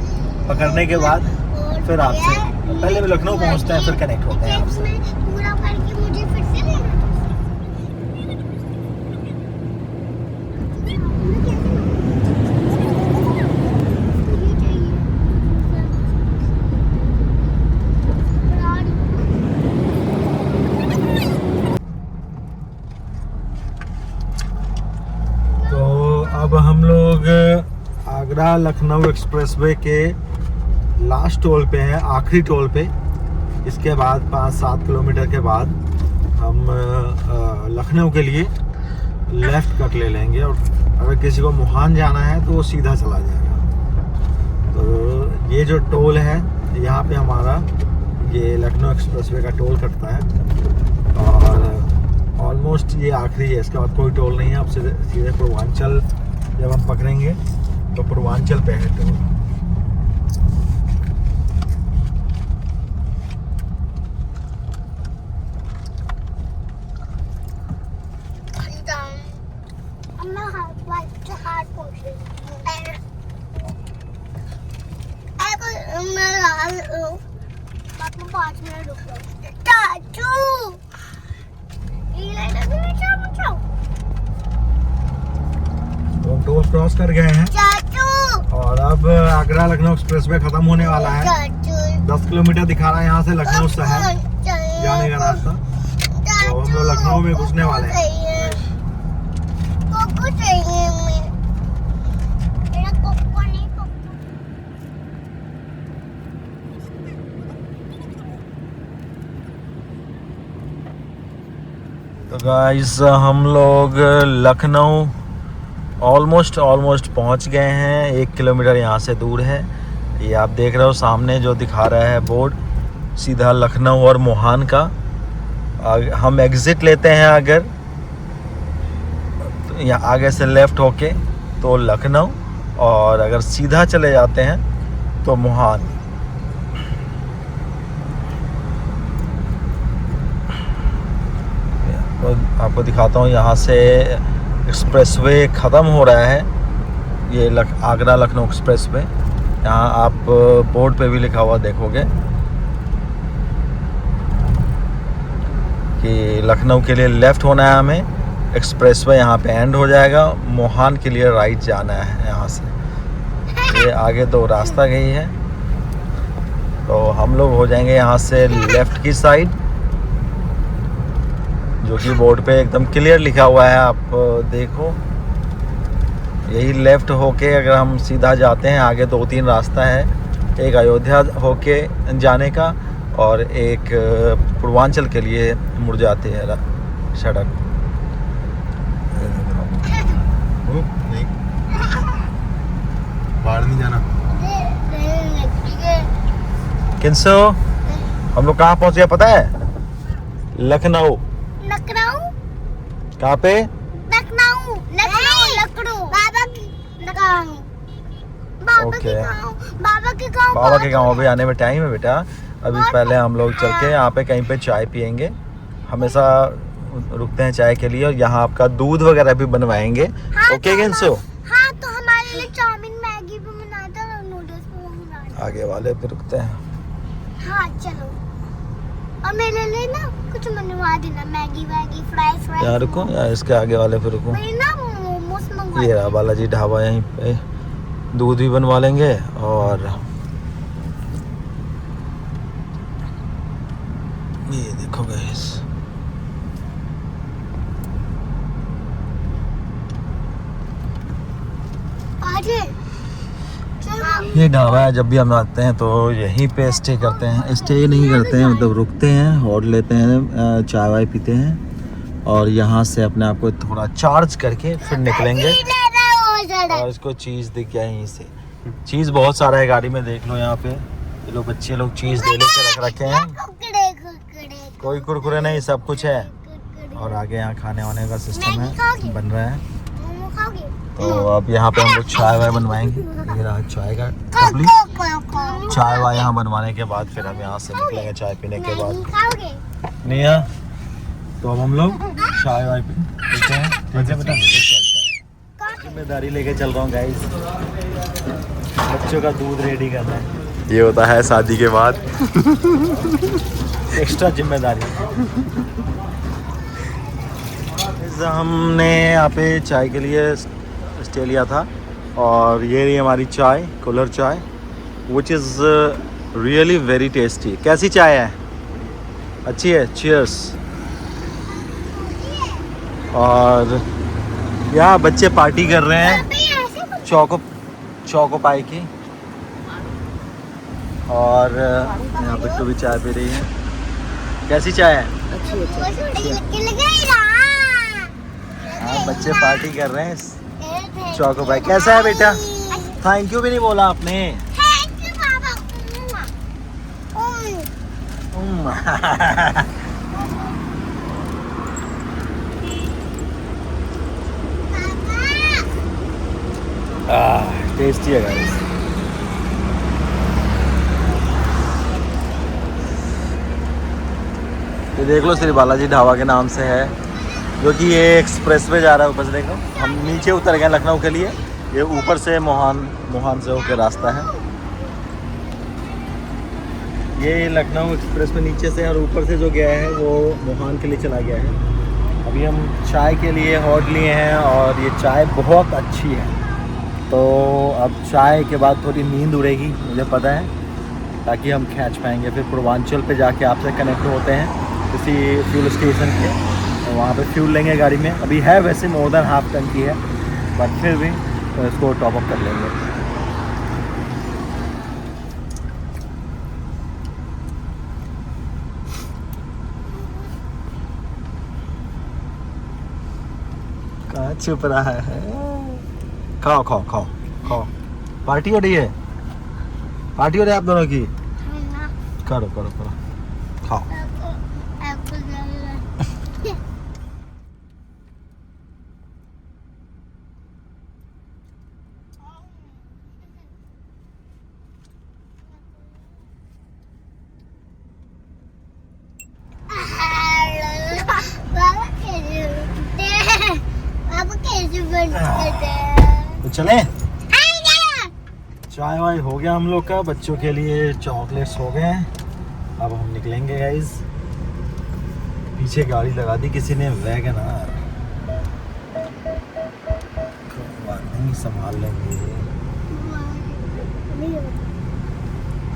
A: पकड़ने के बाद फिर आपसे पहले भी लखनऊ पहुंचते हैं, फिर कनेक्ट होते हैं आपसे। तो अब हम लोग आगरा लखनऊ एक्सप्रेसवे के लास्ट टोल पे है, आखिरी टोल पे। इसके बाद 5-7 किलोमीटर के बाद हम लखनऊ के लिए लेफ़्ट कट ले लेंगे, और अगर किसी को मुहान जाना है तो वो सीधा चला जाएगा। तो ये जो टोल है यहाँ पे हमारा ये लखनऊ एक्सप्रेसवे का टोल कटता है, और ऑलमोस्ट ये आखिरी है, इसके बाद कोई टोल नहीं है। अब सीधे पूर्वांचल जब हम पकड़ेंगे तो पूर्वांचल पे है टोल। तो हम टोल क्रॉस कर गए हैं, और अब आगरा लखनऊ एक्सप्रेसवे खत्म होने वाला है। 10 किलोमीटर दिखा रहा है यहाँ से लखनऊ शहर जाने का रास्ता। तो हम लोग लखनऊ में घुसने वाले हैं। तो तो गाइस हम लोग लखनऊ ऑलमोस्ट पहुंच गए हैं। 1 किलोमीटर यहाँ से दूर है। ये आप देख रहे हो सामने जो दिखा रहा है बोर्ड, सीधा लखनऊ और मोहान का। हम एग्ज़िट लेते हैं अगर तो यहाँ आगे से लेफ़्ट होके तो लखनऊ, और अगर सीधा चले जाते हैं तो मोहान। तो आपको दिखाता हूँ यहाँ से एक्सप्रेसवे ख़त्म हो रहा है। ये आगरा लखनऊ एक्सप्रेसवे। यहाँ आप बोर्ड पे भी लिखा हुआ देखोगे कि लखनऊ के लिए लेफ़्ट होना है हमें, एक्सप्रेसवे यहाँ पे एंड हो जाएगा, मोहान के लिए राइट जाना है यहाँ से। ये आगे 2 रास्ता गई है, तो हम लोग हो जाएंगे यहाँ से लेफ़्ट की साइड, जो कि बोर्ड पे एकदम क्लियर लिखा हुआ है, आप देखो। यही लेफ़्ट होके अगर हम सीधा जाते हैं, आगे 2-3 रास्ता है, एक अयोध्या होके जाने का और एक पूर्वांचल के लिए मुड़ जाती है सड़क।
E: नहीं, बाहर नहीं जाना।
A: किंसो हम लोग कहाँ पहुँच गए पता है? लखनऊ।
B: लखनऊ
A: कहाँ पे?
B: लखनऊ लखनऊ बाबा की गाँव।
A: ओके।
B: बाबा के गाँव।
A: बाबा के गाँव पे आने में टाइम है बेटा। अभी पहले हम लोग चल के यहाँ पे कहीं पे चाय पियेंगे। हमेशा रुकते हैं चाय के लिए, और यहाँ आपका दूध वगैरह भी बनवाएंगे।
B: हाँ,
A: ओके किंसो?
B: हाँ, तो हमारे लिए चाउमीन मैगी भी बनाता है और नूडल्स भी बनाता
A: आगे वाले पे रुकते हैं।
B: है। हाँ चलो, और मेरे लिए ना कुछ बनवा देना, मैगी वैगी फ्राई।
A: यहाँ रुको या इसके आगे वाले पे रुको।
B: मेरे ना मोमोस मंगवा
A: ये रहा बालाजी ढाबा, यहीं पे दूध भी बनवा लेंगे। और ये देखो गाइस, ये ढाबा है। जब भी हम आते हैं तो यहीं पे स्टे करते हैं। स्टे नहीं करते हैं, मतलब रुकते हैं, होल्ड लेते हैं, चाय वाय पीते हैं, और यहाँ से अपने आप को थोड़ा चार्ज करके फिर निकलेंगे। और इसको चीज़ दिख गया यहीं से। चीज़ बहुत सारा है गाड़ी में, देख लो यहाँ पे। ये लोग बच्चे लोग चीज़ दे लेके रख रखे हैं। कोई कुरकुरे नहीं, सब कुछ है। और आगे यहाँ खाने वाने का सिस्टम है, बन रहा है। तो अब यहाँ पे हम लोग चाय वाय बनवाएंगे। ये रहा चाय का टपली। चाय वाय यहाँ बनवाने के बाद फिर हम यहाँ से निकलेंगे चाय पीने के बाद। निया, तो अब हम लोग चाय वाय पीते हैं। ठीक है बेटा, जिम्मेदारी लेके चल रहा हूँ गाइस, बच्चों का दूध रेडी करना है।
E: ये होता है शादी के बाद।
A: एक्स्ट्रा जिम्मेदारी। हमने यहाँ पे चाय के लिए स्टे लिया था, और ये रही हमारी चाय, कूलर चाय, which is really very tasty. कैसी चाय है? अच्छी है। चीयर्स। और यहाँ बच्चे पार्टी कर रहे हैं चौको पाई की, और यहाँ बिट्टू भी चाय पी रही है। कैसी चाय है? हाँ, बच्चे पार्टी कर रहे हैं चौको पाई। कैसा है बेटा? थैंक यू भी नहीं बोला आपने। टेस्टी है गाइस। ये देख लो, श्री बालाजी ढाबा के नाम से है, जो कि ये एक्सप्रेस वे जा रहा है। ऊपर से देखो, हम नीचे उतर गए लखनऊ के लिए। ये ऊपर से मोहान से होकर रास्ता है। ये लखनऊ एक्सप्रेस में नीचे से, और ऊपर से जो गया है वो मोहान के लिए चला गया है। अभी हम चाय के लिए हॉट लिए हैं, और ये चाय बहुत अच्छी है। तो अब चाय के बाद थोड़ी नींद उड़ेगी, मुझे पता है, ताकि हम खींच पाएंगे। फिर पूर्वांचल पे जाके आपसे कनेक्ट होते हैं किसी फ्यूल स्टेशन पे, और वहाँ पे फ्यूल लेंगे गाड़ी में। अभी है वैसे मोर देन हाफ टंकी है, बट फिर भी तो इसको टॉप अप कर लेंगे। छुप रहा है। खाओ खाओ खाओ खाओ। पार्टी हो रही है, पार्टी हो रही है आप दोनों की। करो करो करो, खाओ। तो चले, चाय वाय हो गया हम लोग का, बच्चों के लिए चॉकलेट्स हो गए हैं। अब हम निकलेंगे गाइस। पीछे गाड़ी लगा दी किसी ने, वैगनआर। नहीं संभाल लेंगे।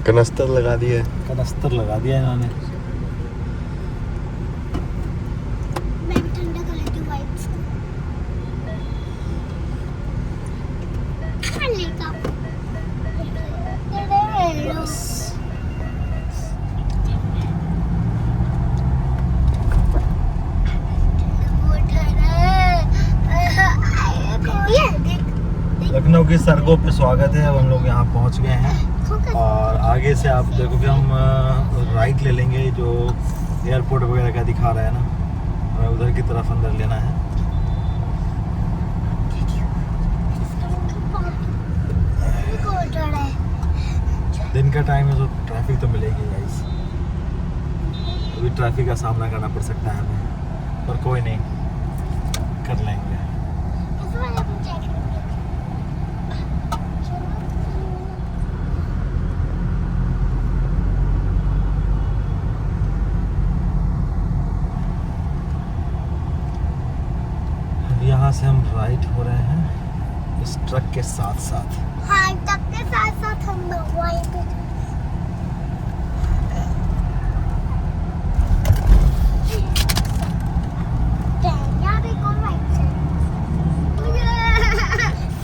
E: कनस्तर लगा दिए,
A: कनस्तर लगा दिया इन्होंने।
B: मैं भी ठंडा कर लेती हूँ वाइप्स को। खाने का
A: बस लखनऊ की सड़कों पे स्वागत है। अब हम लोग यहाँ पहुँच गए हैं और आगे से आप देखोगे हम राइट ले लेंगे, जो एयरपोर्ट वगैरह का दिखा रहा है ना, और उधर की तरफ अंदर लेना है। दिन का टाइम है तो ट्रैफिक तो मिलेगी गाइस। अभी ट्रैफिक का सामना करना पड़ सकता है हमें, पर कोई नहीं, कर लेंगे। यहाँ से हम राइट हो रहे हैं इस ट्रक के साथ साथ।
B: हाँ, ट्रक के साथ साथ हम लोग वहीं पे।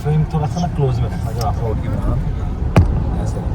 A: फ्रेम थोड़ा सा ना क्लोज में रखना, जब आप रोड की बना ऐसे।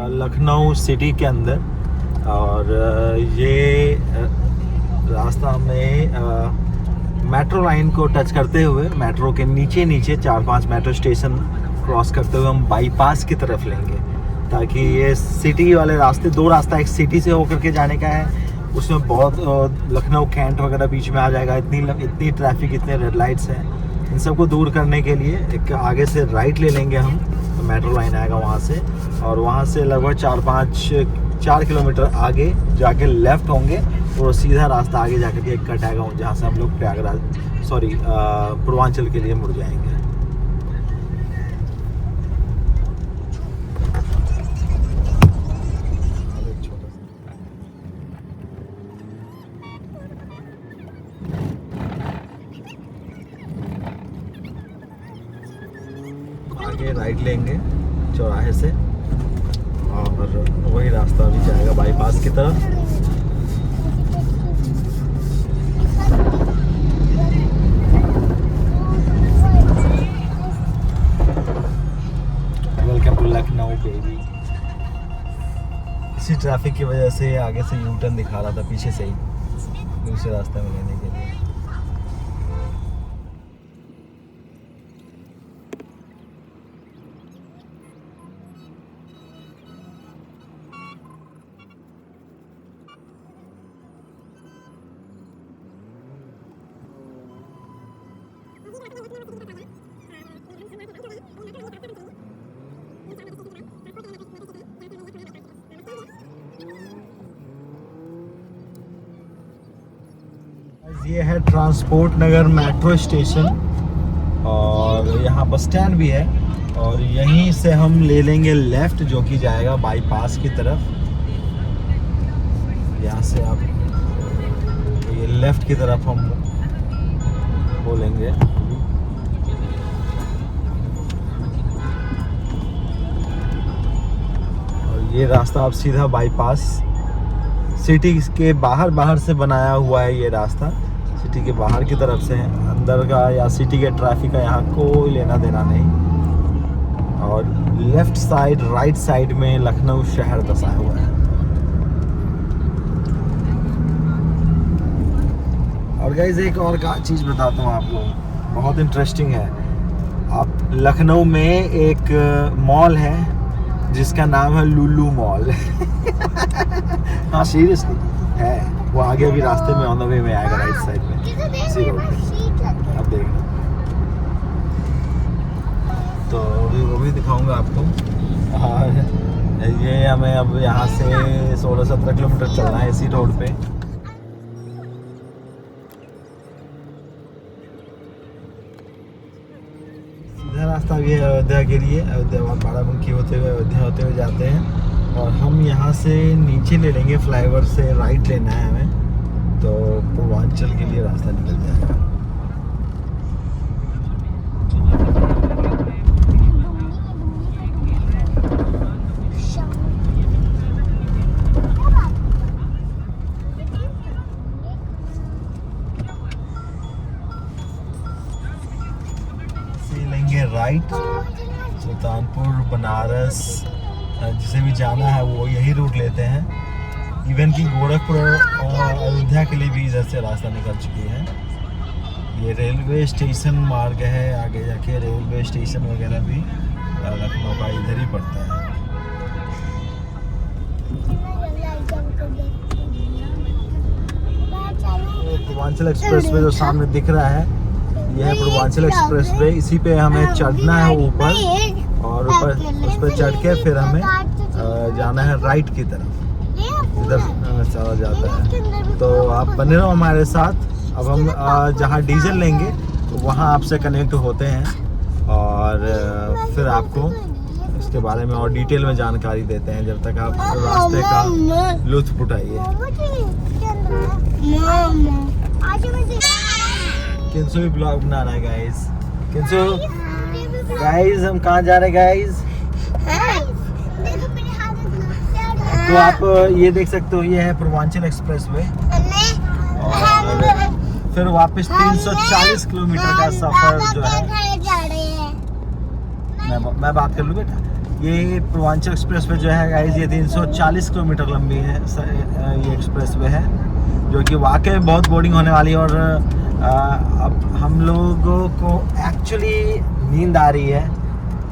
A: लखनऊ सिटी के अंदर, और ये रास्ता में मेट्रो लाइन को टच करते हुए, मेट्रो के नीचे नीचे 4-5 मेट्रो स्टेशन क्रॉस करते हुए हम बाईपास की तरफ लेंगे, ताकि ये सिटी वाले रास्ते, 2 रास्ता, एक सिटी से होकर के जाने का है, उसमें बहुत लखनऊ कैंट वगैरह बीच में आ जाएगा। इतनी ट्रैफिक, इतने रेड लाइट्स हैं, इन सबको दूर करने के लिए एक आगे से राइट ले लेंगे हम, तो मेट्रो लाइन आएगा वहाँ से, और वहाँ से लगभग 4 किलोमीटर आगे जाके लेफ़्ट होंगे और सीधा रास्ता आगे जाकर के एक कट आएगा, जहाँ से हम लोग पूर्वांचल के लिए मुड़ जाएंगे। आगे राइट लेंगे चौराहे से, और वही रास्ता भी जाएगा बाईपास की तरफ। Welcome to Lucknow baby. इसी ट्रैफिक की वजह से आगे से यू टर्न दिखा रहा था, पीछे से ही दूसरे रास्ते में लेने के लिए। ये है ट्रांसपोर्ट नगर मेट्रो स्टेशन, और यहाँ बस स्टैंड भी है, और यहीं से हम ले लेंगे लेफ़्ट, जो कि जाएगा बाईपास की तरफ। यहाँ से आप ये लेफ्ट की तरफ हम बोलेंगे। और ये रास्ता आप सीधा बाईपास सिटी के बाहर से बनाया हुआ है। ये रास्ता सिटी के बाहर की तरफ से है, अंदर का या सिटी के ट्रैफिक का यहाँ कोई लेना देना नहीं। और लेफ्ट साइड राइट साइड में लखनऊ शहर बसा हुआ है। और गाइस एक और चीज़ बताता हूँ आपको, बहुत इंटरेस्टिंग है। आप लखनऊ में एक मॉल है जिसका नाम है लुलु मॉल। हाँ सीरियसली है, वो आगे भी रास्ते में ऑन द वे में आएगा राइट साइड में, इसी रोड पे आप देखना। तो वो भी दिखाऊंगा आपको। और ये हमें अब यहाँ से 16-17 किलोमीटर चलना है इसी रोड पे। सीधा रास्ता भी है अयोध्या के लिए, अयोध्या बाराबंकी होते हुए अयोध्या जाते हैं। और हम यहाँ से नीचे ले लेंगे, फ्लाईओवर से राइट लेना है हमें, तो पूर्वांचल के लिए रास्ता निकल जाएगा। लेंगे राइट, सुल्तानपुर बनारस जिसे भी जाना है वो यही रूट लेते हैं। इवन कि गोरखपुर अयोध्या के लिए भी इधर से रास्ता निकल चुकी है। ये रेलवे स्टेशन मार्ग है, आगे जाके रेलवे स्टेशन वगैरह भी लखनऊ का इधर ही पड़ता है। पूर्वांचल एक्सप्रेस वे जो सामने दिख रहा है, यह है पूर्वांचल एक्सप्रेस वे। इसी पे हमें चढ़ना है ऊपर, और ऊपर उस पर चढ़ के फिर हमें जाना है राइट की तरफ, इधर चला जाता है। तो आप बने रहो हमारे साथ। अब हम जहाँ डीजल लेंगे तो वहाँ आपसे कनेक्ट होते हैं और फिर आपको इसके बारे में और डिटेल में जानकारी देते हैं, जब तक आप रास्ते का लुत्फ उठाइए। किंसु भी ब्लॉग बनाना है गाइस। किंसु गाइस हम कहाँ जा रहे हैं गाइस? तो आप ये देख सकते हो, ये है पूर्वांचल एक्सप्रेस वे। और फिर वापस 340 किलोमीटर का सफर जो है, मैं बात कर लूँ बेटा। ये पूर्वांचल एक्सप्रेस वे जो है गाइस, ये 340 किलोमीटर लंबी है ये एक्सप्रेस वे है, जो कि वाकई में बहुत बोरिंग होने वाली है। और अब हम लोगों को एक्चुअली नींद आ रही है,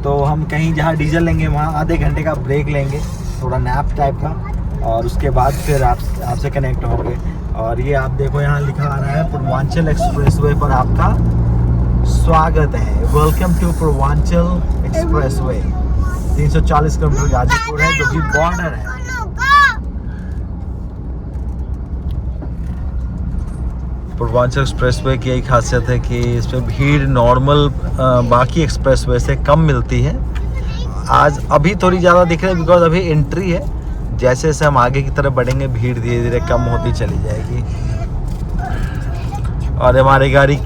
A: तो हम कहीं जहाँ डीजल लेंगे वहाँ आधे घंटे का ब्रेक लेंगे, थोड़ा नैप टाइप का, और उसके बाद फिर आपसे कनेक्ट होंगे। और ये आप देखो यहाँ लिखा आ रहा है पूर्वांचल एक्सप्रेसवे पर आपका स्वागत है, welcome to Purvanchal expressway. 340 kilometre Ghazipur है जो कि बॉर्डर है। पूर्वांचल एक्सप्रेसवे की यही खासियत है कि इस पर भीड़ नॉर्मल बाकी एक्सप्रेसवे से कम मिलती है। आज अभी थोड़ी ज़्यादा दिख रही है बिकॉज अभी एंट्री है। जैसे जैसे हम आगे की तरफ बढ़ेंगे भीड़ धीरे धीरे कम होती चली जाएगी। और हमारी गाड़ी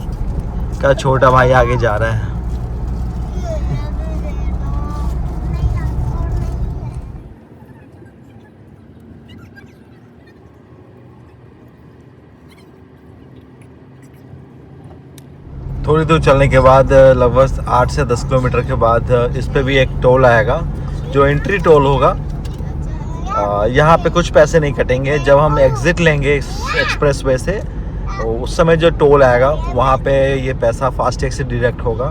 A: का छोटा भाई आगे जा रहा है। थोड़ी दूर चलने के बाद लगभग 8 से 10 किलोमीटर के बाद इस पे भी एक टोल आएगा जो एंट्री टोल होगा। यहाँ पे कुछ पैसे नहीं कटेंगे। जब हम एग्ज़िट लेंगे इस एक्सप्रेसवे से उस समय जो टोल आएगा वहाँ पे ये पैसा फास्टैग से डिडक्ट होगा।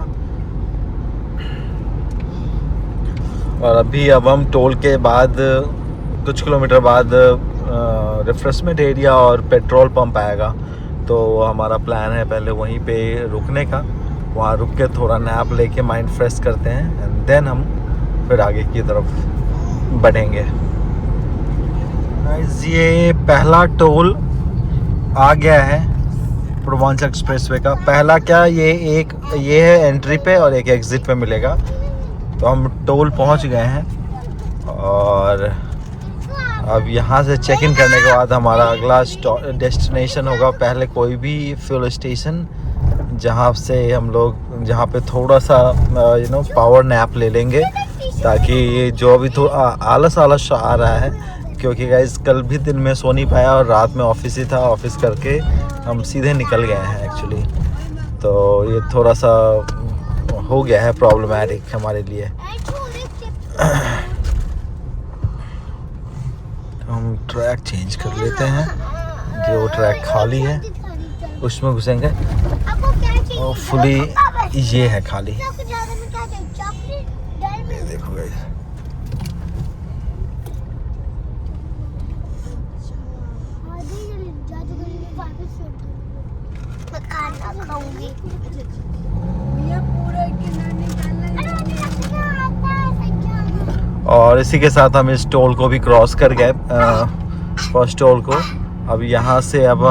A: और अब हम टोल के बाद कुछ किलोमीटर बाद रिफ्रेशमेंट एरिया और पेट्रोल पंप आएगा। तो हमारा प्लान है पहले वहीं पे रुकने का, वहाँ रुक के थोड़ा नैप लेके माइंड फ्रेश करते हैं एंड देन हम फिर आगे की तरफ बढ़ेंगे। ये पहला टोल आ गया है पूर्वांचल एक्सप्रेसवे का। पहला क्या, ये है एंट्री पे और एक एग्ज़िट पे मिलेगा। तो हम टोल पहुंच गए हैं और अब यहाँ से चेक इन करने के बाद हमारा अगला डेस्टिनेशन होगा पहले कोई भी फ्यूल स्टेशन, जहाँ से हम लोग जहाँ पे थोड़ा सा पावर नैप ले लेंगे, ताकि ये जो अभी थोड़ा आलस आ रहा है, क्योंकि गाइस कल भी दिन में सो नहीं पाया और रात में ऑफिस ही था, ऑफिस करके हम सीधे निकल गए हैं एक्चुअली। तो ये थोड़ा सा हो गया है प्रॉब्लमैटिक हमारे लिए। हम ट्रैक चेंज कर लेते हैं, जो ट्रैक खाली है उसमें घुसेंगे और फुली ये है खाली। ये देखो गाइस, और इसी के साथ हम इस टोल को भी क्रॉस कर गए, फर्स्ट टोल को। अब यहाँ से अब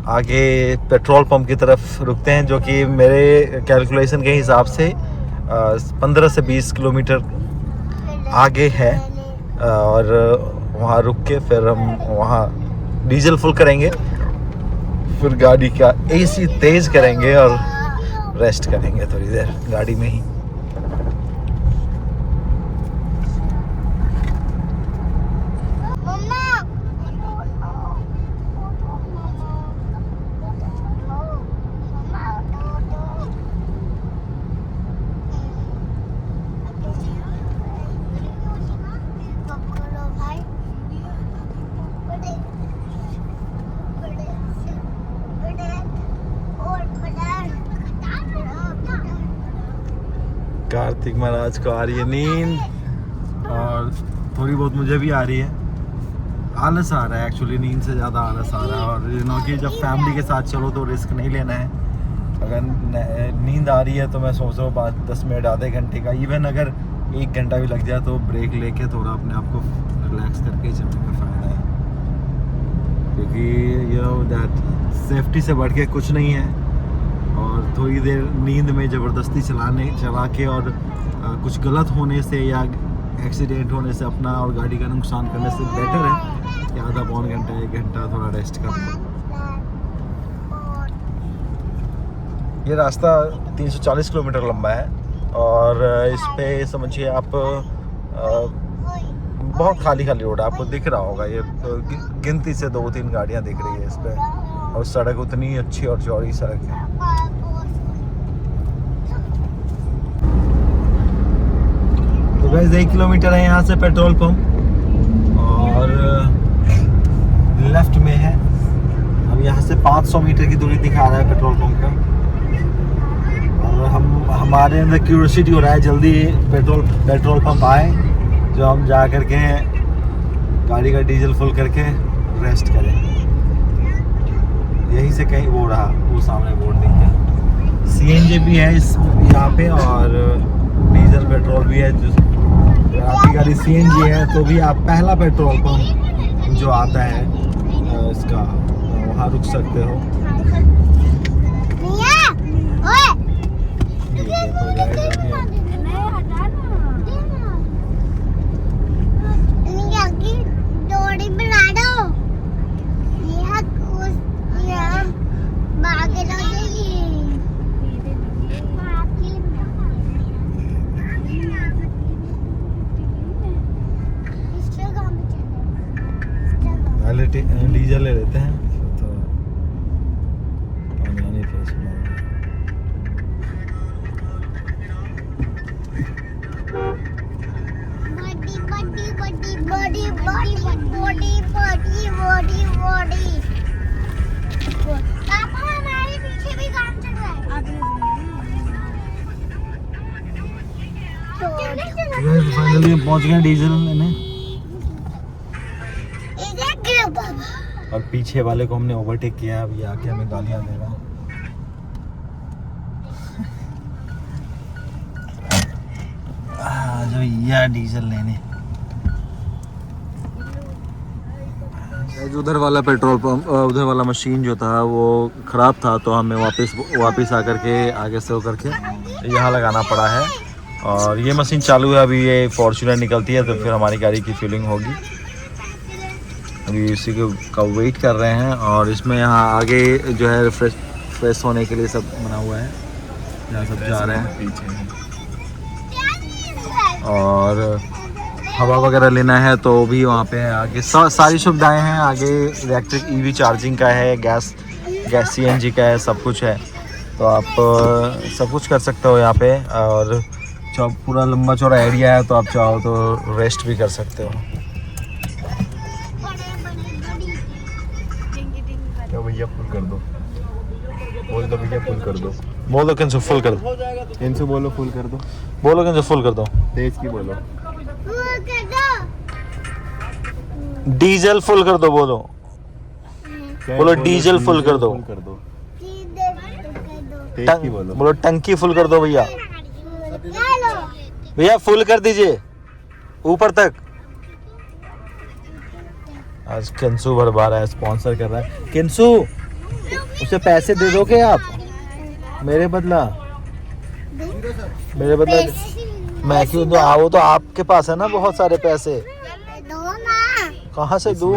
A: आगे पेट्रोल पंप की तरफ रुकते हैं, जो कि मेरे कैलकुलेशन के हिसाब से 15 से 20 किलोमीटर आगे है। और वहाँ रुक के फिर हम वहाँ डीजल फुल करेंगे, फिर गाड़ी का एसी तेज़ करेंगे और रेस्ट करेंगे थोड़ी देर गाड़ी में ही। कार्तिक महाराज को आ रही है नींद, और थोड़ी बहुत मुझे भी आ रही है। आलस आ रहा है एक्चुअली, नींद से ज़्यादा आलस आ रहा है। और कि जब फैमिली के साथ चलो तो रिस्क नहीं लेना है। अगर नींद आ रही है तो मैं सोच रहा हूँ 5-10 मिनट आधे घंटे का, इवन अगर 1 घंटा भी लग जाए तो ब्रेक लेके थोड़ा अपने आप को रिलैक्स करके चलने में फ़ायदा है, क्योंकि दैट सेफ्टी से बढ़ के कुछ नहीं है। और थोड़ी देर नींद में ज़बरदस्ती चला के और कुछ गलत होने से या एक्सीडेंट होने से अपना और गाड़ी का नुकसान करने से बेटर है कि आधा पौन घंटा 1 घंटा थोड़ा रेस्ट करना। ये रास्ता 340 किलोमीटर लंबा है, और इस पे समझिए आप बहुत खाली रोड है, आपको दिख रहा होगा। ये गिनती से 2-3 गाड़ियाँ दिख रही है इस पे, और सड़क उतनी अच्छी और चौड़ी सड़क है। तो गाइस 1 किलोमीटर है यहाँ से पेट्रोल पंप, और लेफ्ट में है। अब यहाँ से 500 मीटर की दूरी दिखा रहा है पेट्रोल पंप का, और हमारे अंदर क्यूरियोसिटी हो रहा है जल्दी पेट्रोल पंप आए, जो हम जा करके गाड़ी का डीजल फुल करके रेस्ट करें। यहीं से कहीं वो रहा, वो सामने बोर्ड दिख गया। सीएनजी भी है यहाँ पे, और डीजल पेट्रोल भी है। जो आपकी गाड़ी सीएनजी है तो भी आप पहला पेट्रोल पंप जो आता है इसका, वहाँ रुक सकते हो। डीजल ले लेते हैं तो पानी फेस
B: पापा हमारे पीछे भी काम चल रहा है।
A: फाइनली पहुंच गए डीजल लेने, और पीछे वाले को हमने ओवरटेक किया। अब ये आके हमें गालियां दे रहा है। जो ये डीजल लेने, उधर वाला पेट्रोल पंप, उधर वाला मशीन जो था वो ख़राब था, तो हमें वापस आकर के आगे से होकर के यहाँ लगाना पड़ा है। और ये मशीन चालू है, अभी ये फॉर्च्यूनर निकलती है तो फिर हमारी गाड़ी की फिलिंग होगी। अभी इसी का वेट कर रहे हैं। और इसमें यहाँ आगे जो है फ्रेश होने के लिए सब बना हुआ है, यहाँ सब जा रहे हैं
E: पीछे
A: और हवा वगैरह लेना है तो भी वहाँ पे है आगे सारी सुविधाएं हैं। आगे इलेक्ट्रिक ईवी चार्जिंग का है, गैस CNG का है, सब कुछ है। तो आप सब कुछ कर सकते हो यहाँ पे। और जब पूरा लंबा चौड़ा एरिया है तो आप चाहो तो रेस्ट भी कर सकते हो।
E: क्या भैया फुल कर दो, बोल दो भैया फुल कर दो,
A: बोलो किन फुल कर दो,
E: इनसे बोलो फुल कर दो,
A: बोलो किन फुल कर दो,
E: तेज की बोलो।
A: डीजल फुल कर दो, बोलो बोलो डीजल फुल कर दो,
E: कर दो, तेज की बोलो।
A: बोलो टंकी फुल कर दो भैया, भैया फुल कर दीजिए ऊपर तक। आज किंसू भरवा रहा है, स्पॉन्सर कर रहा है। किंसू उसे पैसे दे दोगे आप मेरे बदला? मैं क्यों दूं? वो तो आपके पास है ना बहुत सारे पैसे, कहाँ से दूं?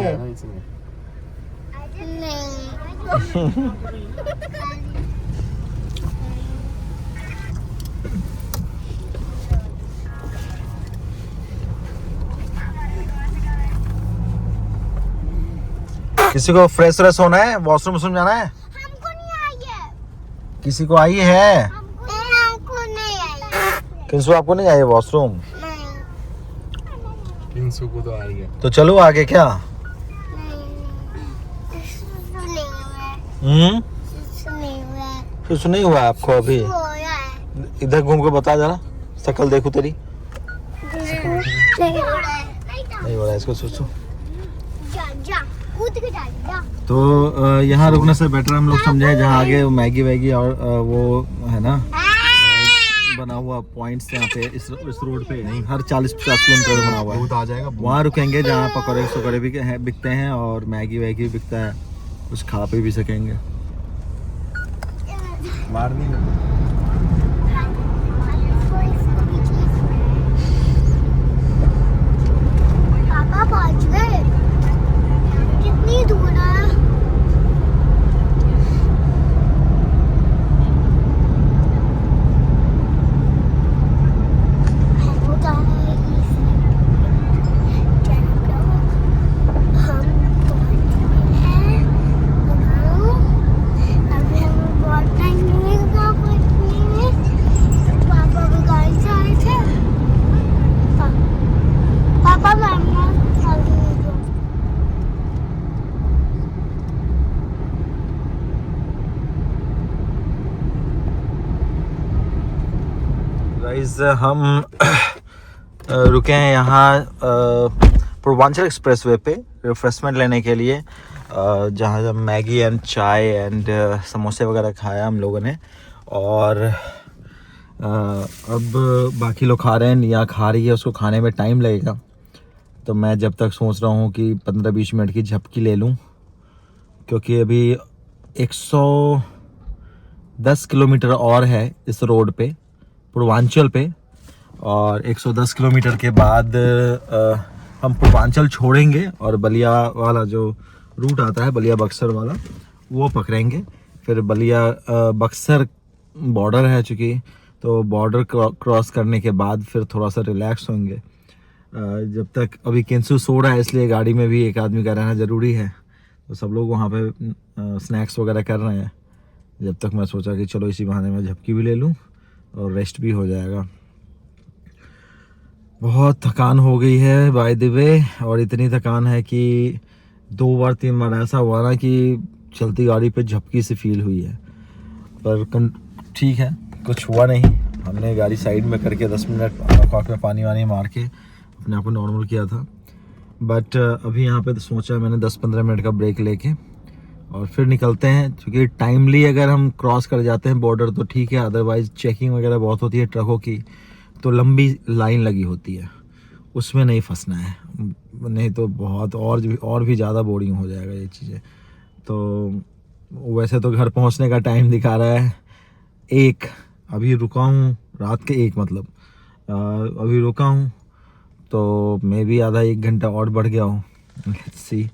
A: किसी को फ्रेश होना है, वॉशरूम जाना है?
B: हमको नहीं आई है।
A: किसी को आई है?
B: हमको नहीं आई।
A: किंसू आपको नहीं आई वॉशरूम?
B: नहीं।
E: किंसू को तो आ रही है।
A: तो चलो आगे क्या? कुछ नहीं हुआ आपको अभी? इधर घूम के बता जरा, शक्ल देखो तेरी। नहीं हो रहा है, इसको सोचो। तो यहाँ रुकने से बेटर हम लोग समझे जहाँ आगे मैगी वैगी और वो है ना बना हुआ पॉइंट्स यहाँ पे इस रोड पे नहीं, हर 40-50 किलोमीटर बना हुआ है।
E: दूध आ जाएगा।
A: वहाँ रुकेंगे जहाँ पकौड़े भी बिकते हैं और मैगी वैगी बिकता है, कुछ खा पी भी सकेंगे।
E: मार नहीं
B: पापा पहुंच गए। कितनी दूर है?
A: गाइस हम रुके हैं यहाँ पूर्वांचल एक्सप्रेसवे पे रिफ्रेशमेंट लेने के लिए, जहाँ जब मैगी एंड चाय एंड समोसे वगैरह खाया हम लोगों ने। और अब बाकी लोग खा रहे हैं, निया खा रही है, उसको खाने में टाइम लगेगा। तो मैं जब तक सोच रहा हूँ कि 15-20 मिनट की झपकी ले लूँ, क्योंकि अभी 110 किलोमीटर और है इस रोड पे पूर्वांचल पे, और 110 किलोमीटर के बाद हम पूर्वांचल छोड़ेंगे और बलिया वाला जो रूट आता है, बलिया बक्सर वाला, वो पकड़ेंगे। फिर बलिया बक्सर बॉर्डर है चूँकि, तो बॉर्डर क्रॉस करने के बाद फिर थोड़ा सा रिलैक्स होंगे। जब तक अभी किंसू सो रहा है, इसलिए गाड़ी में भी एक आदमी का रहना ज़रूरी है। तो सब लोग वहाँ पे स्नैक्स वगैरह कर रहे हैं, जब तक मैं सोचा कि चलो इसी बहाने में झपकी भी ले लूँ और रेस्ट भी हो जाएगा। बहुत थकान हो गई है बाय द वे, और इतनी थकान है कि 2 बार 3 बार ऐसा हुआ ना कि चलती गाड़ी पे झपकी से फील हुई है। पर ठीक है, कुछ हुआ नहीं। हमने गाड़ी साइड में करके 10 मिनट आँख में पानी वानी मार के अपने आप को नॉर्मल किया था। बट अभी यहाँ पे तो सोचा मैंने 10-15 मिनट का ब्रेक लेके और फिर निकलते हैं, क्योंकि टाइमली अगर हम क्रॉस कर जाते हैं बॉर्डर तो ठीक है, अदरवाइज़ चेकिंग वगैरह बहुत होती है ट्रकों की, तो लंबी लाइन लगी होती है, उसमें नहीं फंसना है, नहीं तो बहुत और भी ज़्यादा बोरिंग हो जाएगा ये चीज़ें। तो वैसे तो घर पहुंचने का टाइम दिखा रहा है 1, अभी रुका हूँ रात के 1 मतलब अभी रुका हूँ, तो मैं भी आधा 1 घंटा और बढ़ गया हूँ। लेट्स सी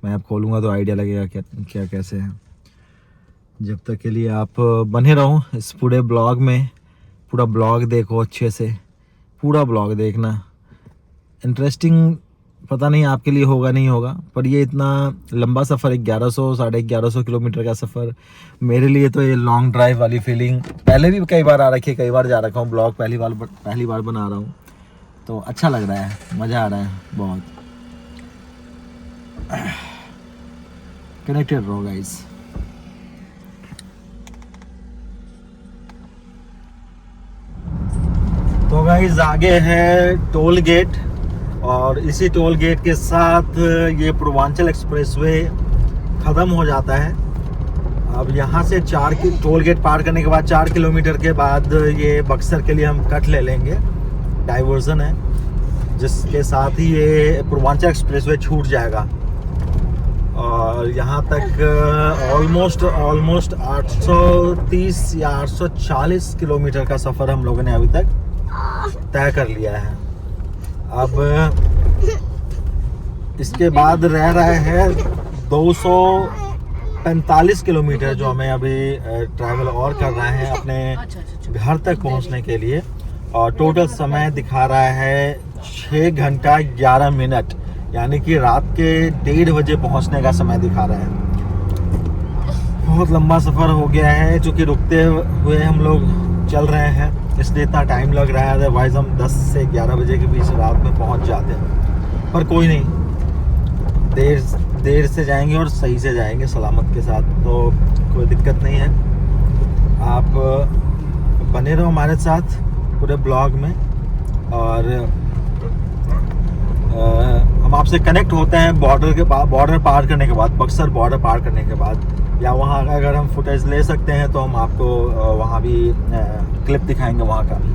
A: मैप खोलूँगा तो आइडिया लगेगा क्या क्या कैसे है। जब तक के लिए आप बने रहो इस पूरे ब्लॉग में, पूरा ब्लॉग देखो अच्छे से, पूरा ब्लॉग देखना। इंटरेस्टिंग पता नहीं आपके लिए होगा नहीं होगा, पर ये इतना लंबा सफ़र 1100 साढ़े 1100 किलोमीटर का सफ़र मेरे लिए तो ये लॉन्ग ड्राइव वाली फीलिंग पहले भी कई बार आ रखी है, कई बार जा रखा हूँ। ब्लॉग पहली बार बना रहा हूँ तो अच्छा लग रहा है, मज़ा आ रहा है बहुत। कनेक्टेड रहो गाइस। तो गाइस आगे है टोल गेट और इसी टोल गेट के साथ ये पूर्वांचल एक्सप्रेसवे ख़त्म हो जाता है। अब यहाँ से टोल गेट पार करने के बाद 4 किलोमीटर के बाद ये बक्सर के लिए हम कट ले लेंगे, डाइवर्जन है, जिसके साथ ही ये पूर्वांचल एक्सप्रेसवे छूट जाएगा। और यहाँ तक ऑलमोस्ट 830 या 840 किलोमीटर का सफ़र हम लोगों ने अभी तक तय कर लिया है। अब इसके बाद रह रहा है 245 किलोमीटर जो हमें अभी ट्रैवल और करना है अपने घर तक पहुंचने के लिए। और टोटल समय दिखा रहा है 6 घंटा 11 मिनट, यानी कि रात के 1:30 बजे पहुंचने का समय दिखा रहा है। बहुत लंबा सफ़र हो गया है, चूँकि रुकते हुए हम लोग चल रहे हैं इसलिए इतना टाइम लग रहा है। अदरवाइज़ हम 10 से 11 बजे के बीच रात में पहुंच जाते हैं, पर कोई नहीं, देर से जाएंगे और सही से जाएंगे सलामत के साथ, तो कोई दिक्कत नहीं है। आप बने रहो हमारे साथ पूरे ब्लॉग में और हम आपसे कनेक्ट होते हैं बॉर्डर पार करने के बाद, बक्सर बॉर्डर पार करने के बाद, या वहाँ अगर हम फुटेज ले सकते हैं तो हम आपको वहाँ भी क्लिप दिखाएंगे वहाँ का भी।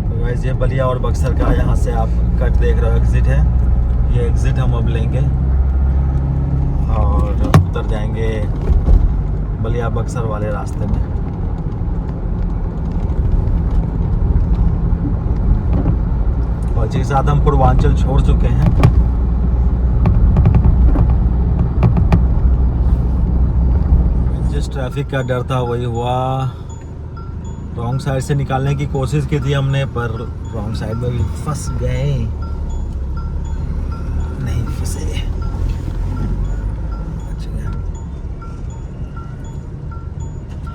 A: तो गाइस ये बलिया और बक्सर का यहाँ से आप कट देख रहे हो, एग्ज़िट है, ये एग्ज़िट हम अब लेंगे और उतर जाएंगे बलिया बक्सर वाले रास्ते में। और जिस साथ हम पूर्वांचल छोड़ चुके हैं। जिस ट्रैफिक का डर था वही हुआ। रॉन्ग साइड से निकालने की कोशिश की थी हमने, पर रॉन्ग साइड में भी फंस गए। नहीं फंसे, अच्छा गया।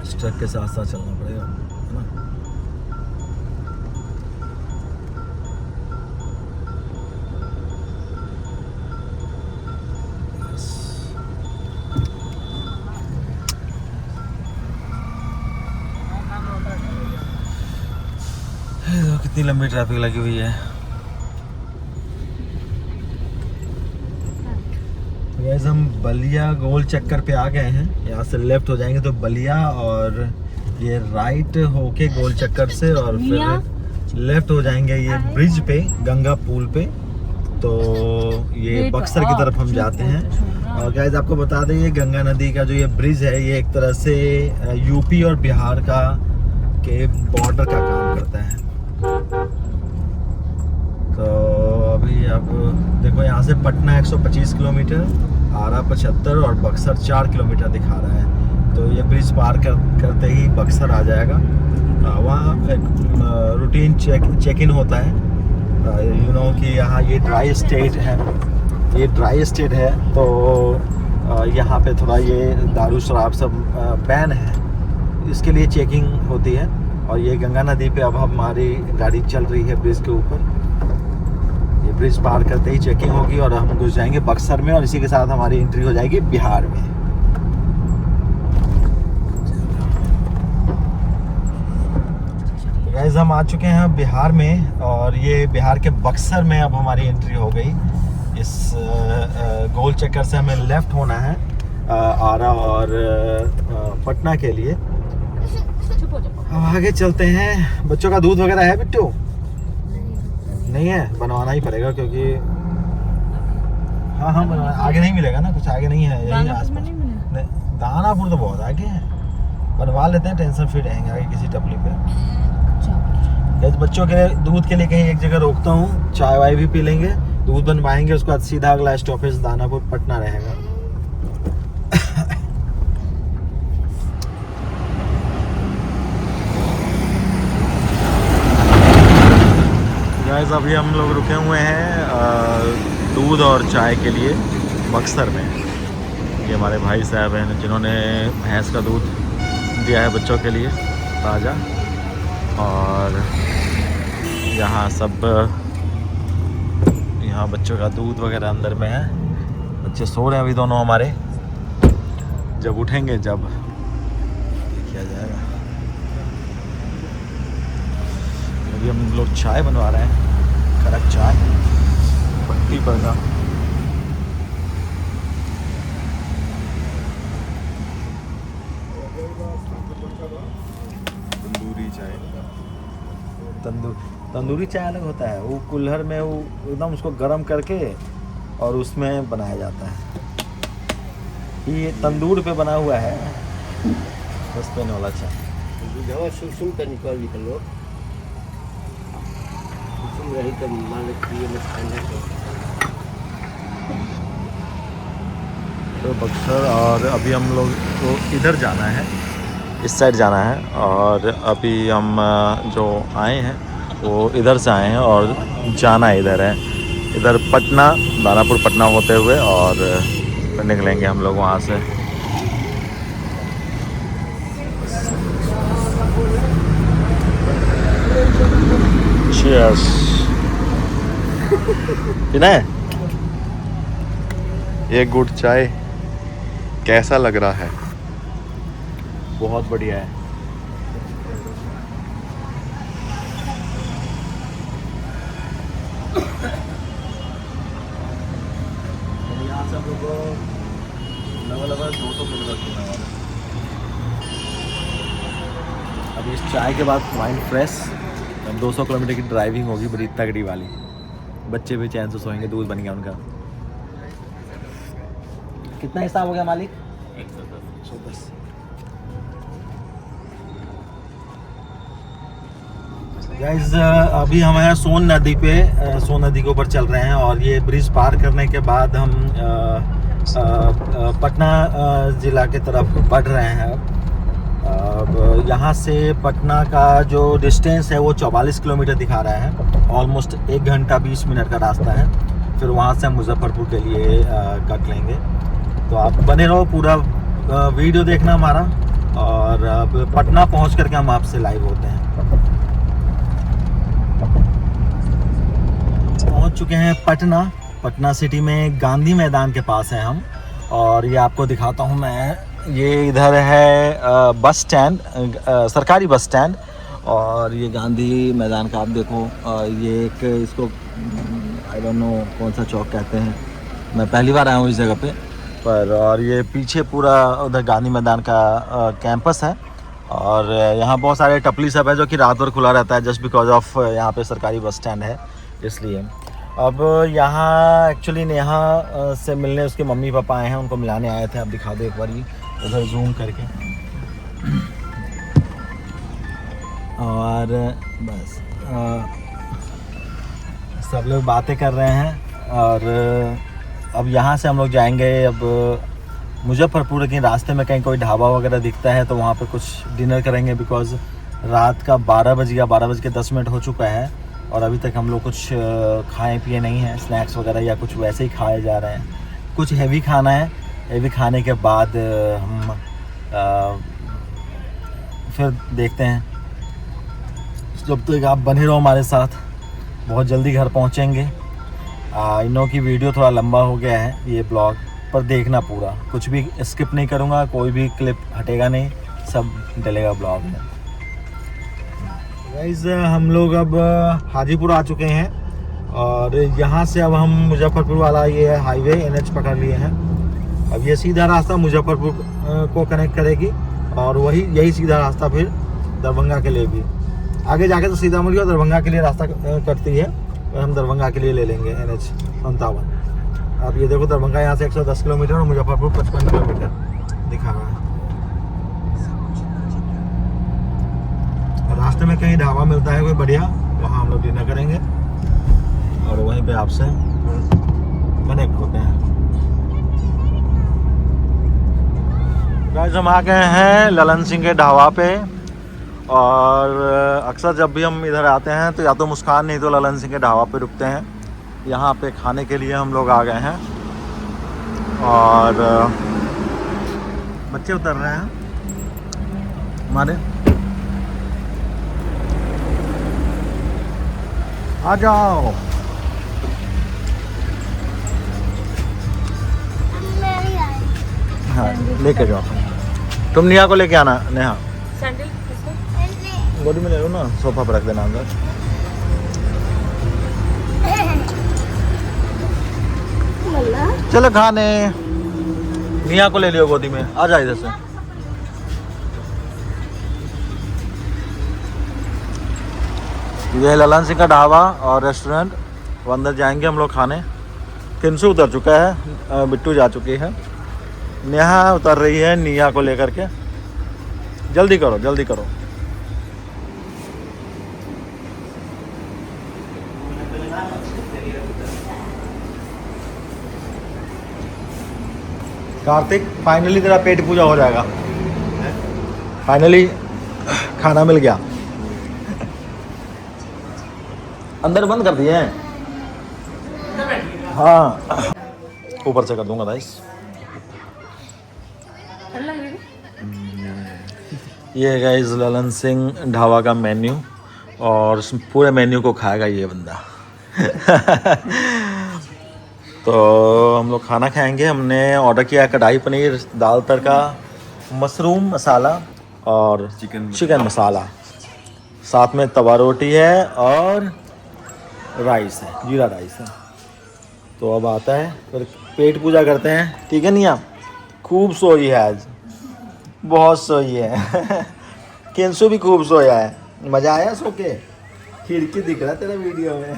A: इस ट्रक के साथ साथ चलना पड़ेगा, है ना। कितनी लंबी ट्रैफिक लगी हुई है। गाइस हम बलिया गोल चक्कर पे आ गए हैं। यहाँ से लेफ्ट हो जाएंगे तो बलिया, और ये राइट होके गोल चक्कर से और फिर लेफ्ट हो जाएंगे ये ब्रिज पे, गंगा पुल पे। तो ये बक्सर की तरफ हम जाते हैं। और गाइस आपको बता दें ये गंगा नदी का जो ये ब्रिज है ये एक तरह से यूपी और बिहार का के बॉर्डर का काम करता है। तो अभी आप देखो यहाँ से पटना 125 किलोमीटर, आरा 75 और बक्सर 4 किलोमीटर दिखा रहा है। तो ये ब्रिज पार करते ही बक्सर आ जाएगा। वहाँ एक रूटीन चेक इन होता है। यू नो कि यहाँ ये ड्राई स्टेट है, तो यहाँ पे थोड़ा ये दारू शराब सब बैन है, इसके लिए चेकिंग होती है। और ये गंगा नदी पे अब हमारी गाड़ी चल रही है ब्रिज के ऊपर। ये ब्रिज पार करते ही चेकिंग होगी और हम घुस जाएंगे बक्सर में, और इसी के साथ हमारी एंट्री हो जाएगी बिहार में। तो गाइस हम आ चुके हैं बिहार में, और ये बिहार के बक्सर में अब हमारी एंट्री हो गई। इस गोल चक्कर से हमें लेफ्ट होना है आरा और पटना के लिए। अब आगे चलते हैं। बच्चों का दूध वगैरह है बिट्टू? नहीं है, बनवाना ही पड़ेगा क्योंकि हाँ बनवाना, आगे नहीं मिलेगा ना कुछ, आगे नहीं है, यही आसपास। दानापुर तो बहुत आगे है, बनवा लेते हैं, टेंशन फ्री रहेंगे आगे किसी टपली पे। गाइस बच्चों के दूध के लिए कहीं एक जगह रोकता हूँ, चाय वाय भी पी लेंगे, दूध बनवाएंगे, उसके बाद सीधा अगला स्टॉपेज दानापुर पटना रहेगा। गाइस अभी हम लोग रुके हुए हैं दूध और चाय के लिए बक्सर में। ये हमारे भाई साहब हैं जिन्होंने भैंस का दूध दिया है बच्चों के लिए ताज़ा, और यहाँ सब यहाँ बच्चों का दूध वगैरह अंदर में है। बच्चे सो रहे हैं अभी दोनों हमारे, जब उठेंगे जब किया जाएगा। अभी हम लोग चाय बनवा रहे हैं, कड़क चाय पट्टी पर का।
E: तंदूरी चाय।
A: तंदूरी चाय अलग होता है, वो कुल्हड़ में वो एकदम उसको गर्म करके और उसमें बनाया जाता है। ये तंदूर पे बना हुआ है सस्पेन वाला चाय। तो बक्सर, और अभी हम लोग को इधर जाना है, इस साइड जाना है, और अभी हम जो आए हैं वो इधर से आए हैं और जाना इधर है, इधर पटना, दानापुर पटना होते हुए, और फिर निकलेंगे हम लोग वहाँ से। Cheers। पीना है?
E: ये गुड़ चाय कैसा लग रहा है?
A: बहुत बढ़िया है। यहाँ से हम लोग को लगभग 200 किलोमीटर है। अभी इस चाय के बाद माइंड फ्रेश, अब 200 किलोमीटर की ड्राइविंग होगी बड़ी तगड़ी वाली। बच्चे भी चैन से सोएंगे, दूध बन गया उनका। कितना हिसाब हो गया मालिक? 110। गाइस अभी हम हैं सोन नदी पे, सोन नदी के ऊपर चल रहे हैं, और ये ब्रिज पार करने के बाद हम पटना ज़िला की तरफ बढ़ रहे हैं। अब यहाँ से पटना का जो डिस्टेंस है वो 44 किलोमीटर दिखा रहा है, ऑलमोस्ट 1 घंटा 20 मिनट का रास्ता है। फिर वहाँ से हम मुजफ्फरपुर के लिए कट लेंगे। तो आप बने रहो, पूरा वीडियो देखना हमारा, और अब पटना पहुँच करके हम आपसे लाइव होते हैं। पहुँच चुके हैं पटना सिटी में, गांधी मैदान के पास हैं हम, और ये आपको दिखाता हूँ मैं। ये इधर है बस स्टैंड, सरकारी बस स्टैंड, और ये गांधी मैदान का आप देखो। ये एक इसको आई डोंट नो कौन सा चौक कहते हैं, मैं पहली बार आया हूँ इस जगह पे पर। और ये पीछे पूरा उधर गांधी मैदान का कैंपस है, और यहाँ बहुत सारे टपली सब है जो कि रात भर खुला रहता है, जस्ट बिकॉज ऑफ यहाँ पे सरकारी बस स्टैंड है इसलिए। अब यहाँ एक्चुअली नेहा से मिलने उसके मम्मी पापा आए हैं, उनको मिलाने आए थे। आप दिखा दो एक बार ये उधर जूम करके। और बस सब लोग बातें कर रहे हैं, और अब यहाँ से हम लोग जाएंगे अब मुजफ्फरपुर के रास्ते में कहीं कोई ढाबा वगैरह दिखता है तो वहाँ पे कुछ डिनर करेंगे, बिकॉज़ रात का 12 बज गया, 12:10 हो चुका है, और अभी तक हम लोग कुछ खाए पिए नहीं हैं, स्नैक्स वगैरह या कुछ वैसे ही खाए जा रहे हैं। कुछ हैवी खाना है, हैवी खाने के बाद हम फिर देखते हैं। जब तक आप बने रहो हमारे साथ, बहुत जल्दी घर पहुंचेंगे। इन लोगों की वीडियो थोड़ा लंबा हो गया है ये ब्लॉग, पर देखना पूरा, कुछ भी स्किप नहीं करूँगा, कोई भी क्लिप हटेगा नहीं, सब डलेगा ब्लॉग में। गाइस हम लोग अब हाजीपुर आ चुके हैं, और यहाँ से अब हम मुजफ्फरपुर वाला ये हाईवे NH पकड़ लिए हैं। अब ये सीधा रास्ता मुजफ्फरपुर को कनेक्ट करेगी, और यही सीधा रास्ता फिर दरभंगा के लिए भी। आगे जाके तो सीतामढ़ी और दरभंगा के लिए रास्ता कटती है, और हम दरभंगा के लिए ले लेंगे NH 57। अब ये देखो, दरभंगा यहाँ से 110 किलोमीटर और मुजफ्फरपुर 55 किलोमीटर दिखा रहा है। रास्ते में कहीं ढाबा मिलता है कोई बढ़िया, वहाँ हम लोग डिनर करेंगे और वहीं पे आपसे कनेक्ट होते हैं। गाइस हम आ गए हैं ललन सिंह के ढाबा पे, और अक्सर जब भी हम इधर आते हैं तो या तो मुस्कान नहीं तो ललन सिंह के ढाबा पे रुकते हैं। यहाँ पे खाने के लिए हम लोग आ गए हैं और बच्चे उतर रहे हैं हमारे। आ जाओ।
B: मेरी आई।
A: हाँ लेके जाओ। तुम नेहा को लेके आना। नेहा
C: सैंडल
A: गोदी में ले लो ना, सोफा पर रख देना अंदर। चलो खाने। नेहा को ले लियो गोदी में, आ जा इधर से। ये है ललन सिंह का ढाबा और रेस्टोरेंट। वो अंदर जाएंगे हम लोग खाने। किंसु उतर चुका है, बिट्टू जा चुकी है, नेहा उतर रही है निया को लेकर के। जल्दी करो जल्दी करो। कार्तिक फाइनली तेरा पेट पूजा हो जाएगा। फाइनली खाना मिल गया। अंदर बंद कर दिए हैं। हाँ ऊपर से कर दूंगा गाइस। ये है गाइस ललन सिंह ढाबा का मेन्यू, और इस पूरे मेन्यू को खाएगा ये बंदा। तो हम लोग खाना खाएंगे। हमने ऑर्डर किया है कढ़ाई पनीर, दाल तड़का, मशरूम मसाला और चिकन मसाला, साथ में तवा रोटी है और राइस है, जीरा राइस है। तो अब आता है फिर पेट पूजा करते हैं, ठीक है निया? खूब सोई है आज, बहुत सोई है। केंसु भी खूब सोया है। मज़ा आया सो के? खिड़की दिख रहा है तेरा वीडियो में।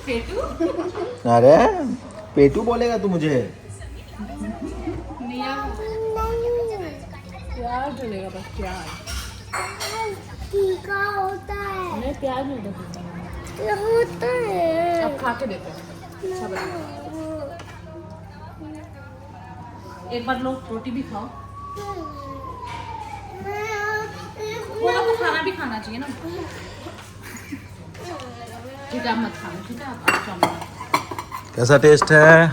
C: पेटू
A: अरे पेटू बोलेगा तू मुझे?
C: प्याज डलेगा बस, प्याज।
B: तीखा होता है।
C: नहीं प्याज नहीं डलेगा।
B: ये होता है।
C: अब खा के देखो, अच्छा बना। एक बार लोग रोटी भी खाओ, थोड़ा तो खाना भी खाना चाहिए ना। ठीक है मत खाना, ठीक है आप चावल।
A: कैसा टेस्ट है?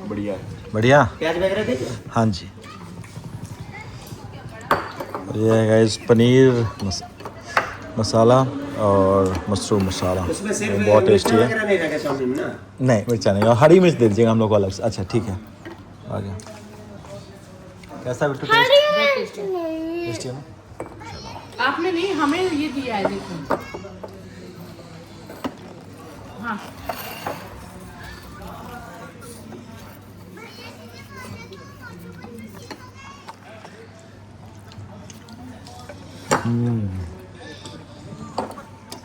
D: बढ़िया
A: बढ़िया।
D: प्याज वगैरह थे?
A: हाँ जी। ये है गाइस पनीर मसाला और मशरूम मसाला, बहुत टेस्टी है। नहीं मिर्चा नहीं, और हरी मिर्च दे दीजिएगा हम लोग को अलग से। अच्छा ठीक है, आ गया। कैसा बिट्टू? टेस्टी है ना?
C: आपने नहीं, हमें ये दिया है, देखो। हाँ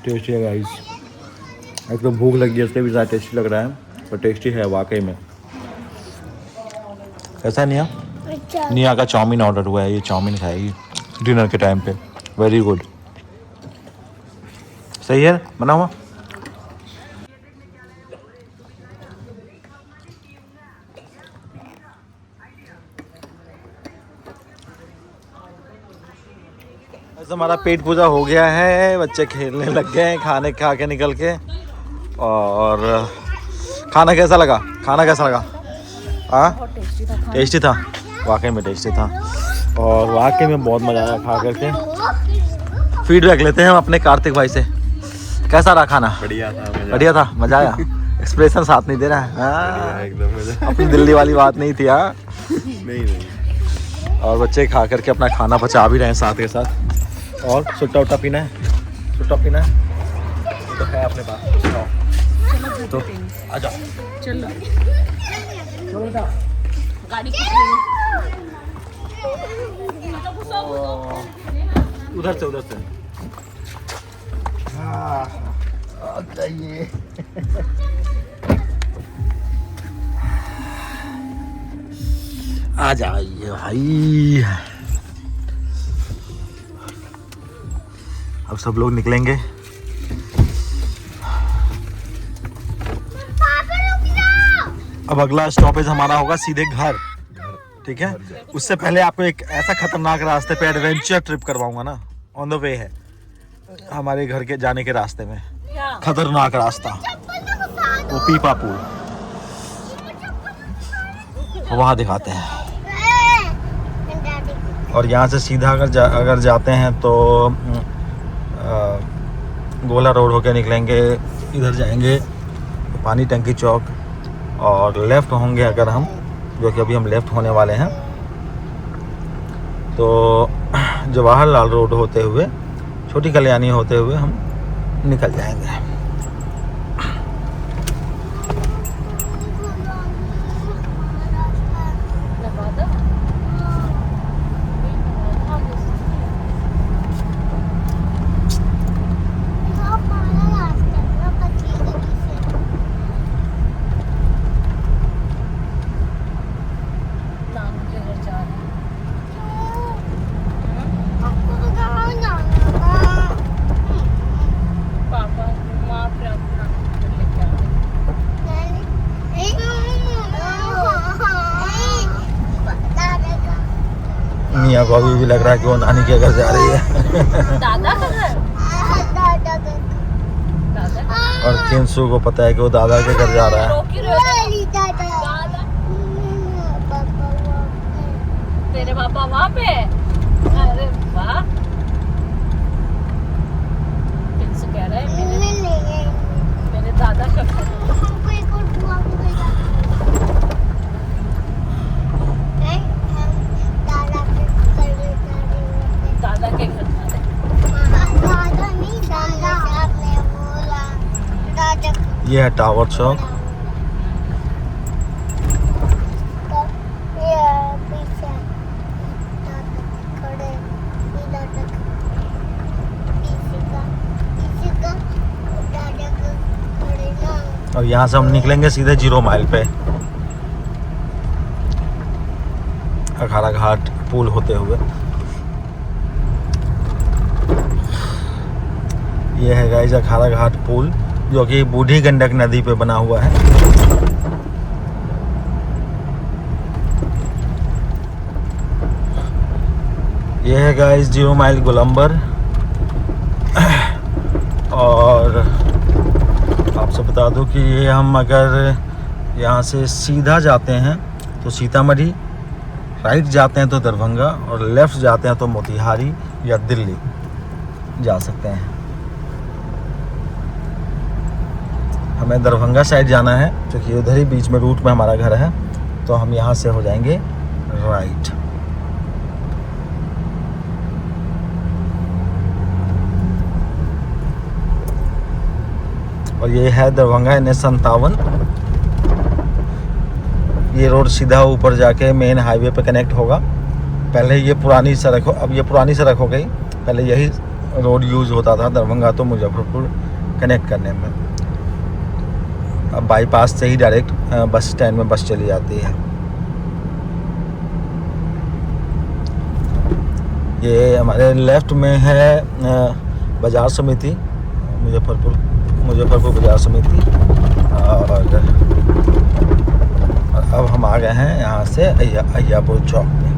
A: टेस्टी है गाइस, एक तो भूख लगी है उसके भी ज़्यादा टेस्टी लग रहा है, पर टेस्टी है वाकई में। कैसा है निया?
B: अच्छा।
A: निया का चाउमीन ऑर्डर हुआ है, ये चाउमीन खाएगी डिनर के टाइम पे। वेरी गुड, सही है बना हुआ। हमारा पेट पूजा हो गया है, बच्चे खेलने लग गए हैं खाने खा के निकल के। और खाना कैसा लगा? खाना कैसा लगा? हाँ टेस्टी था, वाकई में टेस्टी था, और वाकई में बहुत मज़ा आया खा करके। फीडबैक लेते हैं हम अपने कार्तिक भाई से, कैसा रहा खाना?
E: बढ़िया था,
A: बढ़िया था, मज़ा आया। एक्सप्रेशन साथ नहीं दे रहा है। हाँ,
E: एकदम मजा।
A: अपनी दिल्ली वाली बात नहीं थी। हाँ
E: नहीं
A: और बच्चे खा करके अपना खाना पचा भी रहे हैं साथ के साथ। और सुट्टा उट्टा पीना है? सुट्टा पीना है तो है अपने पास, तो आ जाओ।
C: चलो गाड़ी
A: उधर से चाहिए। आ जाइए भाई। अब सब लोग निकलेंगे। अब अगला स्टॉपेज हमारा होगा सीधे घर, ठीक है। उससे पहले आपको एक ऐसा खतरनाक रास्ते पे एडवेंचर ट्रिप करवाऊंगा ना, ऑन द वे है हमारे घर के जाने के रास्ते में, खतरनाक रास्ता, वो पीपा पुल, वहाँ दिखाते हैं। और यहाँ से सीधा अगर जाते हैं तो गोला रोड होके निकलेंगे, इधर जाएंगे पानी टंकी चौक, और लेफ़्ट होंगे अगर हम, जो कि अभी हम लेफ़्ट होने वाले हैं, तो जवाहरलाल रोड होते हुए, छोटी कल्याणी होते हुए हम निकल जाएंगे। मियाँ को अभी भी लग रहा है कि वो नानी के घर जा रही है।
C: दादा का घर,
A: और किंसू को पता है कि वो दादा के घर जा रहा है।
C: तेरे पापा वहाँ पे, अरे वाह। किंसू कह रहा है मेरे दादा का घर। दादा के घर
A: ये है टावर चौक। और यहाँ से हम निकलेंगे सीधे 0 माइल पे, अखाड़ा घाट पुल होते हुए। ये है गाइस अखाड़ा घाट पुल, जो कि बूढ़ी गंडक नदी पे बना हुआ है। ये है गाइस 0 माइल गोलंबर। और आपसे बता दूं कि ये हम अगर यहाँ से सीधा जाते हैं तो सीतामढ़ी, राइट जाते हैं तो दरभंगा, और लेफ़्ट जाते हैं तो मोतिहारी या दिल्ली जा सकते हैं। हमें दरभंगा साइड जाना है, क्योंकि उधर ही बीच में रूट में हमारा घर है, तो हम यहाँ से हो जाएंगे राइट। और ये है दरभंगा NH57। ये रोड सीधा ऊपर जाके मेन हाईवे पे कनेक्ट होगा। पहले ये पुरानी सड़क हो, अब ये पुरानी सड़क हो गई, पहले यही रोड यूज़ होता था दरभंगा तो मुजफ्फरपुर कनेक्ट करने में। अब बाईपास से ही डायरेक्ट बस स्टैंड में बस चली जाती है। ये हमारे लेफ़्ट में है बाजार समिति, मुजफ्फरपुर बाजार समिति। और अब हम आ गए हैं यहाँ से अय्यापुर चौक में।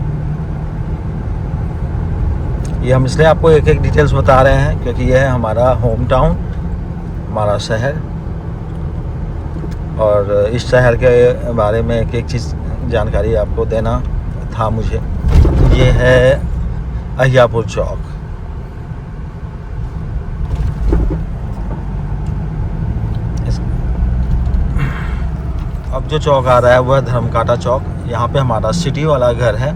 A: ये हम इसलिए आपको एक एक डिटेल्स बता रहे हैं क्योंकि यह है हमारा होम टाउन, हमारा शहर, और इस शहर के बारे में एक एक चीज़ जानकारी आपको देना था मुझे। ये है अय्यापुर चौक। अब जो चौक आ रहा है वो है धर्मकांटा चौक। यहाँ पे हमारा सिटी वाला घर है।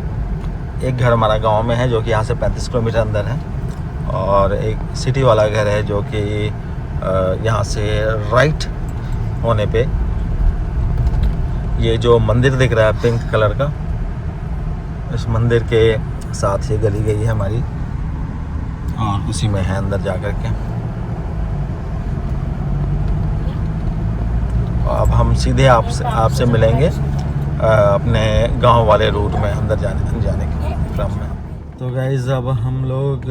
A: एक घर हमारा गांव में है जो कि यहाँ से 35 किलोमीटर अंदर है, और एक सिटी वाला घर है जो कि यहाँ से राइट होने पे ये जो मंदिर दिख रहा है पिंक कलर का, इस मंदिर के साथ ये गली गई है हमारी, और उसी में है अंदर जा कर के। अब हम सीधे आपसे मिलेंगे अपने गांव वाले रूट में अंदर जाने के क्रम में। तो गाइज अब हम लोग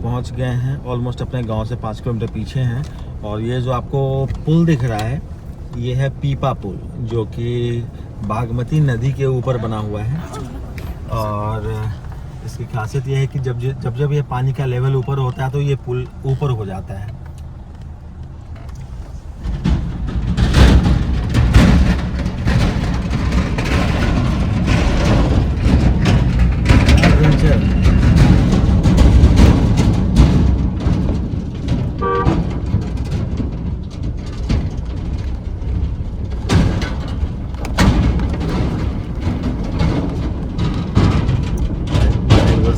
A: पहुंच गए हैं ऑलमोस्ट अपने गांव से 5 किलोमीटर पीछे हैं। और ये जो आपको पुल दिख रहा है ये है पीपा पुल, जो कि बागमती नदी के ऊपर बना हुआ है। और इसकी खासियत ये है कि जब ये पानी का लेवल ऊपर होता है तो ये पुल ऊपर हो जाता है।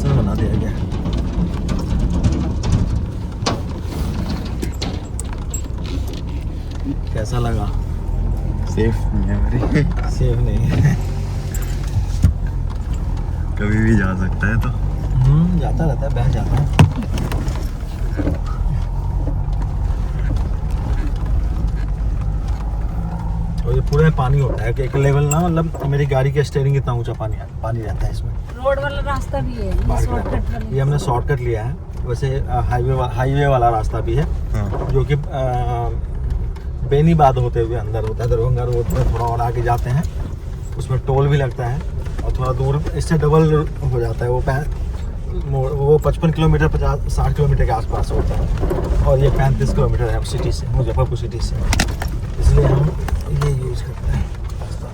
A: बना दिया गया। कैसा लगा?
E: सेफ नहीं है मेरी।
A: सेफ नहीं है।
E: कभी भी जा सकता है तो।
A: जाता रहता है, बह जाता है। और ये पूरा पानी होता है कि एक लेवल ना, मतलब मेरी गाड़ी के स्टीयरिंग इतना ऊंचा पानी रहता है इसमें।
C: रोड वाला रास्ता भी है, शॉर्टकट वाला।
A: ये हमने शॉर्टकट लिया है। वैसे हाईवे वाला रास्ता भी है, जो कि बेनीबाद होते हुए अंदर होता है, दरभंगा रोड में थोड़ा और आगे जाते हैं, उसमें टोल भी लगता है और थोड़ा दूर इससे डबल हो जाता है। वो 55 किलोमीटर 50-60 किलोमीटर के आसपास होता है और ये 35 किलोमीटर है सिटी से, मुजफ्फरपुर सिटी से, इसलिए हम ये यूज़ करते हैं रास्ता।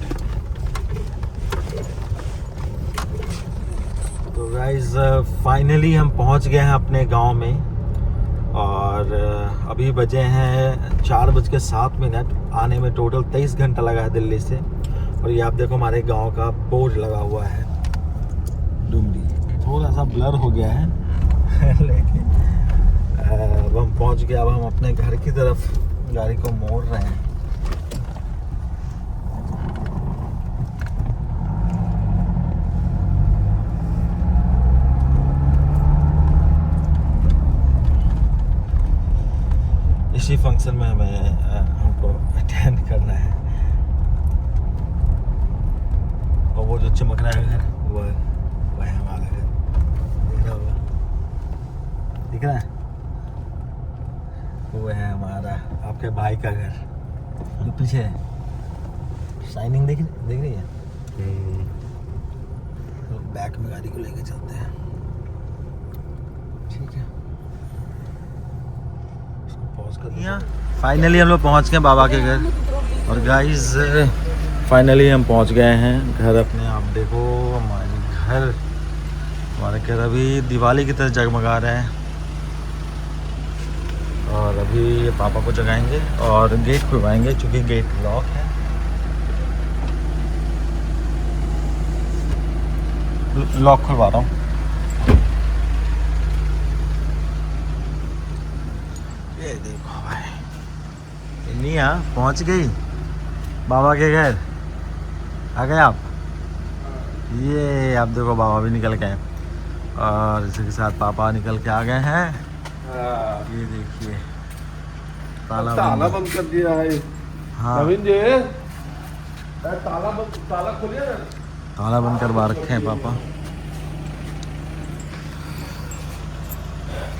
A: तो गाइज फाइनली हम पहुंच गए हैं अपने गांव में और अभी बजे हैं 4:07। आने में टोटल 23 घंटा लगा है दिल्ली से। और ये आप देखो हमारे गांव का बोर्ड लगा हुआ है डुमरी, थोड़ा सा ब्लर हो गया है लेकिन अब हम पहुंच गए। अब हम अपने घर की तरफ गाड़ी को मोड़ रहे हैं। इसी फंक्शन में हमको अटेंड करना है। और वो जो चमक रहा है घर, वो है हमारा घर। दिख रहा होगा, दिख रहा है? वो है हमारा, आपके भाई का घर जो पीछे है। शाइनिंग दिख रही है? तो बैक में गाड़ी को लेके चलते हैं, ठीक है? फाइनली हम लोग पहुंच गए बाबा के घर। और गाइस फाइनली हम पहुंच गए हैं घर अपने। आप देखो हमारे घर अभी दिवाली की तरह जगमगा रहे हैं। और अभी ये पापा को जगाएंगे और गेट खुलवाएंगे, क्योंकि गेट लॉक है। लॉक खुलवा रहा हूँ। ये देखो भाई, निया पहुंच गई बाबा के घर। आ गए आप? ये आप देखो बाबा भी निकल गए और इसी के साथ पापा निकल के आ गए हैं। ये देखिए ताला
D: बंद कर दिया है।
A: हाँ,
D: नवीन जी ताला खोलिए ना।
A: ताला बंद करवा रखे हैं पापा।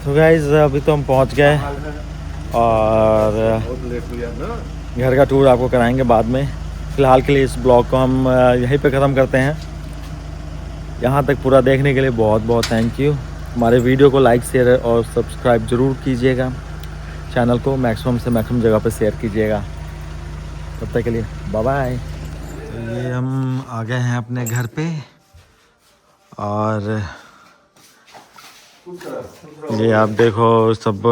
A: तो गाइस अभी तो हम पहुंच गए और
D: बहुत लेट हो गया ना।
A: घर का टूर आपको कराएंगे बाद में। फ़िलहाल के लिए इस ब्लॉग को हम यहीं पे ख़त्म करते हैं। यहाँ तक पूरा देखने के लिए बहुत बहुत थैंक यू। हमारे वीडियो को लाइक शेयर और सब्सक्राइब ज़रूर कीजिएगा। चैनल को मैक्सिमम से मैक्सिमम जगह पे शेयर कीजिएगा। तब तक के लिए बाय बाय। तो ये हम आ गए हैं अपने घर पे और ये आप देखो सब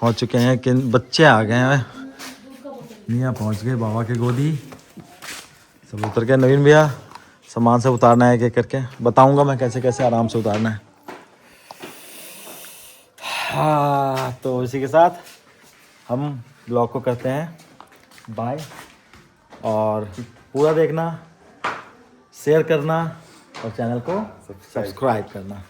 A: हो चुके हैं कि बच्चे आ गए हैं। मियाँ पहुंच गए बाबा के गोदी, सब उतर गए। नवीन भैया सामान से उतारना है एक करके, बताऊंगा मैं कैसे कैसे आराम से उतारना है। हाँ, तो इसी के साथ हम ब्लॉग को करते हैं बाय। और पूरा देखना, शेयर करना और चैनल को सब्सक्राइब करना।